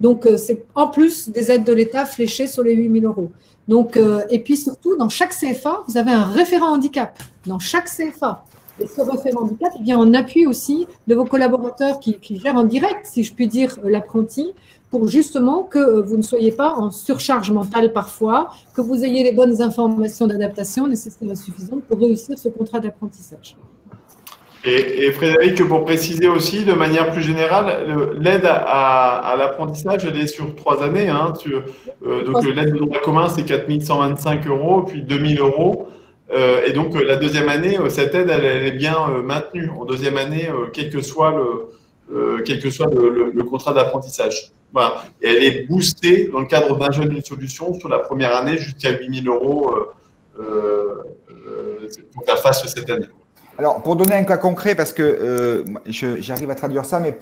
Donc, c'est en plus des aides de l'État fléchées sur les 8 000 €. Donc, et puis surtout, dans chaque CFA, vous avez un référent handicap. Dans chaque CFA. Et ce référent handicap vient en appui aussi de vos collaborateurs qui gèrent en direct, si je puis dire, l'apprenti, pour justement que vous ne soyez pas en surcharge mentale parfois, que vous ayez les bonnes informations d'adaptation nécessaires et suffisantes pour réussir ce contrat d'apprentissage. Et Frédéric, pour préciser aussi, de manière plus générale, l'aide à l'apprentissage, elle est sur 3 années. Hein, donc l'aide de droit commun, c'est 4 125 €, puis 2 000 €. Et donc la deuxième année, cette aide, elle est bien maintenue en deuxième année, quel que soit le contrat d'apprentissage. Voilà. Et elle est boostée dans le cadre d'un jeune une solution sur la première année jusqu'à 8 000 € pour faire face cette année. Alors, pour donner un cas concret, parce que j'arrive à traduire ça, mais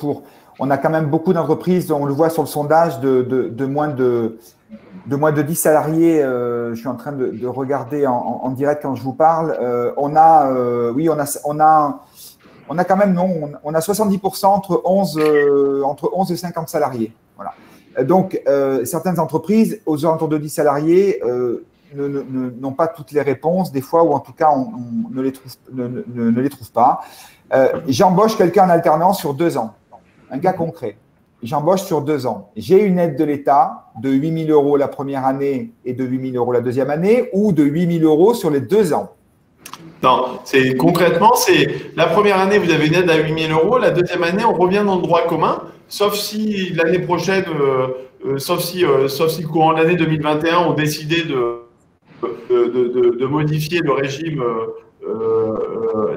on a quand même beaucoup d'entreprises, on le voit sur le sondage, de moins de 10 salariés. Je suis en train de regarder en direct quand je vous parle. On a quand même, on a 70% entre 11 et 50 salariés. Voilà. Donc, certaines entreprises, aux alentours de 10 salariés, n'ont pas toutes les réponses, des fois, ou en tout cas, on ne les trouve pas. J'embauche quelqu'un en alternance sur 2 ans. Un cas concret. J'embauche sur 2 ans. J'ai une aide de l'État de 8 000 € la première année et de 8 000 € la deuxième année, ou de 8 000 € sur les 2 ans. Non, concrètement, la première année, vous avez une aide à 8 000 €. La deuxième année, on revient dans le droit commun, sauf si l'année prochaine, sauf si courant de l'année 2021, on décidait de modifier le régime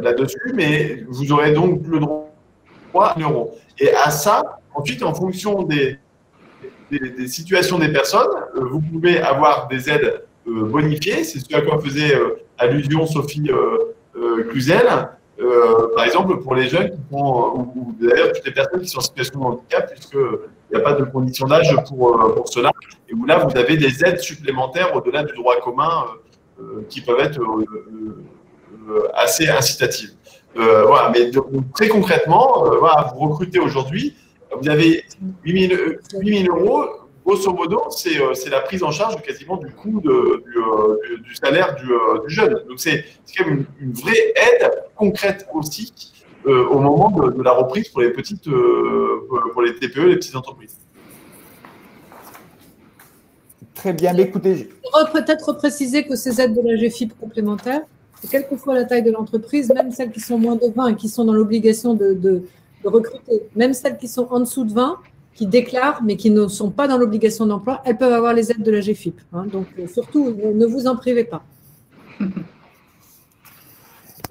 là-dessus, mais vous aurez donc le droit à 1 €. Et à ça, ensuite, en fonction des situations des personnes, vous pouvez avoir des aides bonifiées. C'est ce à quoi faisait allusion Sophie Cluzel. Par exemple, pour les jeunes ou d'ailleurs toutes les personnes qui sont en situation de handicap, puisqu'il n'y a pas de condition d'âge pour cela, et où là, vous avez des aides supplémentaires au-delà du droit commun qui peuvent être assez incitatives. Voilà, mais donc, très concrètement, voilà, vous recrutez aujourd'hui, vous avez 8 000 €, grosso modo, c'est la prise en charge quasiment du coût du salaire du jeune. Donc c'est quand même une vraie aide concrète aussi au moment de la reprise pour les petites, pour les TPE, les petites entreprises. Très bien, mais écoutez. Je voudrais peut-être préciser que ces aides de la GFIP complémentaires, quelle que soit la taille de l'entreprise, même celles qui sont moins de 20 et qui sont dans l'obligation de recruter, même celles qui sont en dessous de 20, qui déclarent mais qui ne sont pas dans l'obligation d'emploi, elles peuvent avoir les aides de la GFIP. Hein. Donc, surtout, ne vous en privez pas.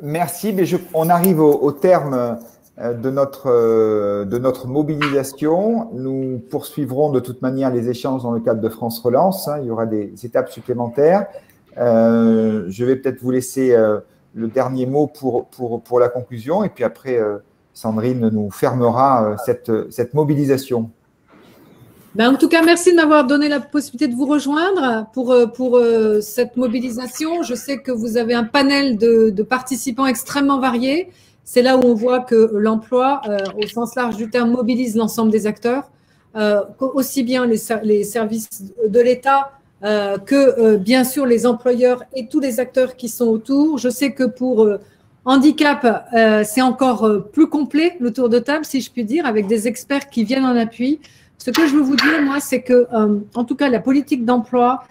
Merci, mais on arrive au terme de notre mobilisation. Nous poursuivrons de toute manière les échanges dans le cadre de France Relance. Hein. Il y aura des étapes supplémentaires. Je vais peut-être vous laisser le dernier mot pour la conclusion, et puis après, Sandrine nous fermera cette mobilisation. Ben, en tout cas, merci de m'avoir donné la possibilité de vous rejoindre pour cette mobilisation. Je sais que vous avez un panel de participants extrêmement variés. C'est là où on voit que l'emploi, au sens large du terme, mobilise l'ensemble des acteurs, aussi bien les services de l'État que, bien sûr, les employeurs et tous les acteurs qui sont autour. Je sais que pour handicap, c'est encore plus complet, le tour de table, si je puis dire, avec des experts qui viennent en appui. Ce que je veux vous dire, moi, c'est que, en tout cas, la politique d'emploi,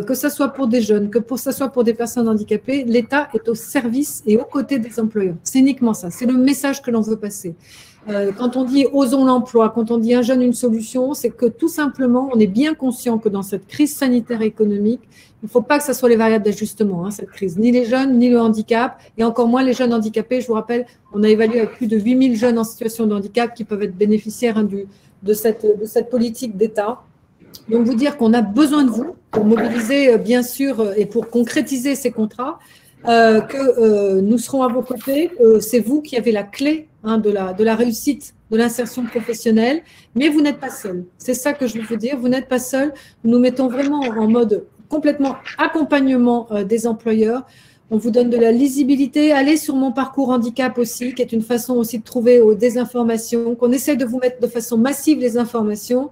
que ce soit pour des jeunes, que ce soit pour des personnes handicapées, l'État est au service et aux côtés des employeurs. C'est uniquement ça. C'est le message que l'on veut passer. Quand on dit « osons l'emploi », quand on dit « un jeune, une solution », c'est que tout simplement, on est bien conscient que dans cette crise sanitaire et économique, il ne faut pas que ce soit les variables d'ajustement, hein, cette crise. Ni les jeunes, ni le handicap, et encore moins les jeunes handicapés. Je vous rappelle, on a évalué avec plus de 8 000 jeunes en situation de handicap qui peuvent être bénéficiaires de cette politique d'État. Donc, vous dire qu'on a besoin de vous pour mobiliser, bien sûr, et pour concrétiser ces contrats, que nous serons à vos côtés, c'est vous qui avez la clé de la réussite de l'insertion professionnelle, mais vous n'êtes pas seul. C'est ça que je veux vous dire, vous n'êtes pas seul. Nous nous mettons vraiment en mode complètement accompagnement des employeurs. On vous donne de la lisibilité. Allez sur Mon Parcours Handicap aussi, qui est une façon aussi de trouver des informations, qu'on essaie de vous mettre de façon massive les informations.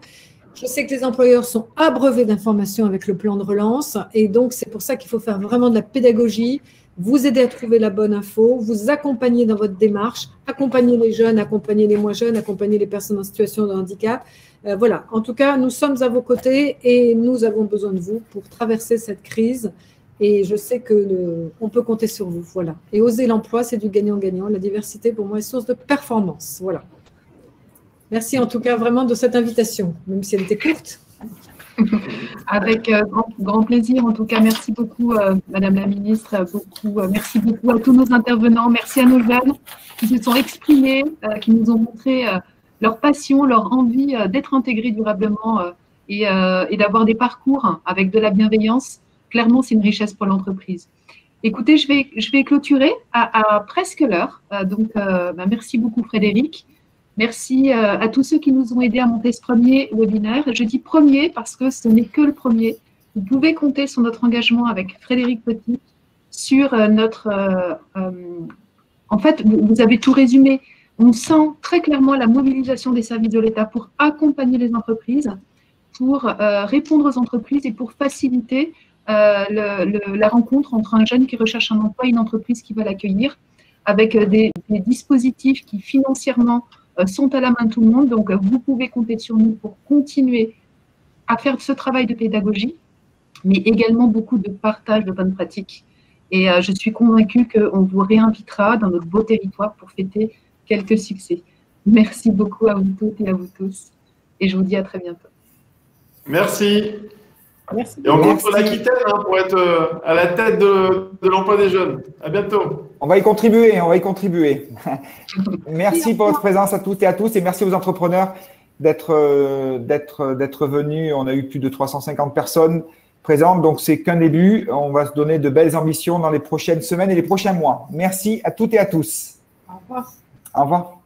Je sais que les employeurs sont abreuvés d'informations avec le plan de relance, et donc c'est pour ça qu'il faut faire vraiment de la pédagogie. vous aider à trouver la bonne info, vous accompagner dans votre démarche, accompagner les jeunes, accompagner les moins jeunes, accompagner les personnes en situation de handicap. Voilà, en tout cas, nous sommes à vos côtés et nous avons besoin de vous pour traverser cette crise. Et je sais qu'on peut compter sur vous. Voilà. Et oser l'emploi, c'est du gagnant-gagnant. La diversité, pour moi, est source de performance. Voilà. Merci en tout cas vraiment de cette invitation, même si elle était courte. Avec grand plaisir. En tout cas, merci beaucoup, Madame la Ministre. Merci beaucoup à tous nos intervenants. Merci à nos jeunes qui se sont exprimés, qui nous ont montré leur passion, leur envie d'être intégrés durablement et d'avoir des parcours avec de la bienveillance. Clairement, c'est une richesse pour l'entreprise. Écoutez, je vais clôturer à presque l'heure. Merci beaucoup, Frédéric. Merci à tous ceux qui nous ont aidés à monter ce premier webinaire. Je dis premier parce que ce n'est que le premier. Vous pouvez compter sur notre engagement avec Frédéric Petit, sur notre… en fait, vous avez tout résumé. On sent très clairement la mobilisation des services de l'État pour accompagner les entreprises, pour répondre aux entreprises et pour faciliter la rencontre entre un jeune qui recherche un emploi et une entreprise qui va l'accueillir, avec des dispositifs qui financièrement sont à la main de tout le monde. Donc, vous pouvez compter sur nous pour continuer à faire ce travail de pédagogie, mais également beaucoup de partage de bonnes pratiques. Et je suis convaincue qu'on vous réinvitera dans notre beau territoire pour fêter quelques succès. Merci beaucoup à vous toutes et à vous tous. Et je vous dis à très bientôt. Merci. Merci. Et on compte sur l'Aquitaine pour être à la tête de l'emploi des jeunes. À bientôt. On va y contribuer, on va y contribuer. Merci pour votre présence à toutes et à tous et merci aux entrepreneurs d'être venus. On a eu plus de 350 personnes présentes, donc c'est qu'un début. On va se donner de belles ambitions dans les prochaines semaines et les prochains mois. Merci à toutes et à tous. Au revoir. Au revoir.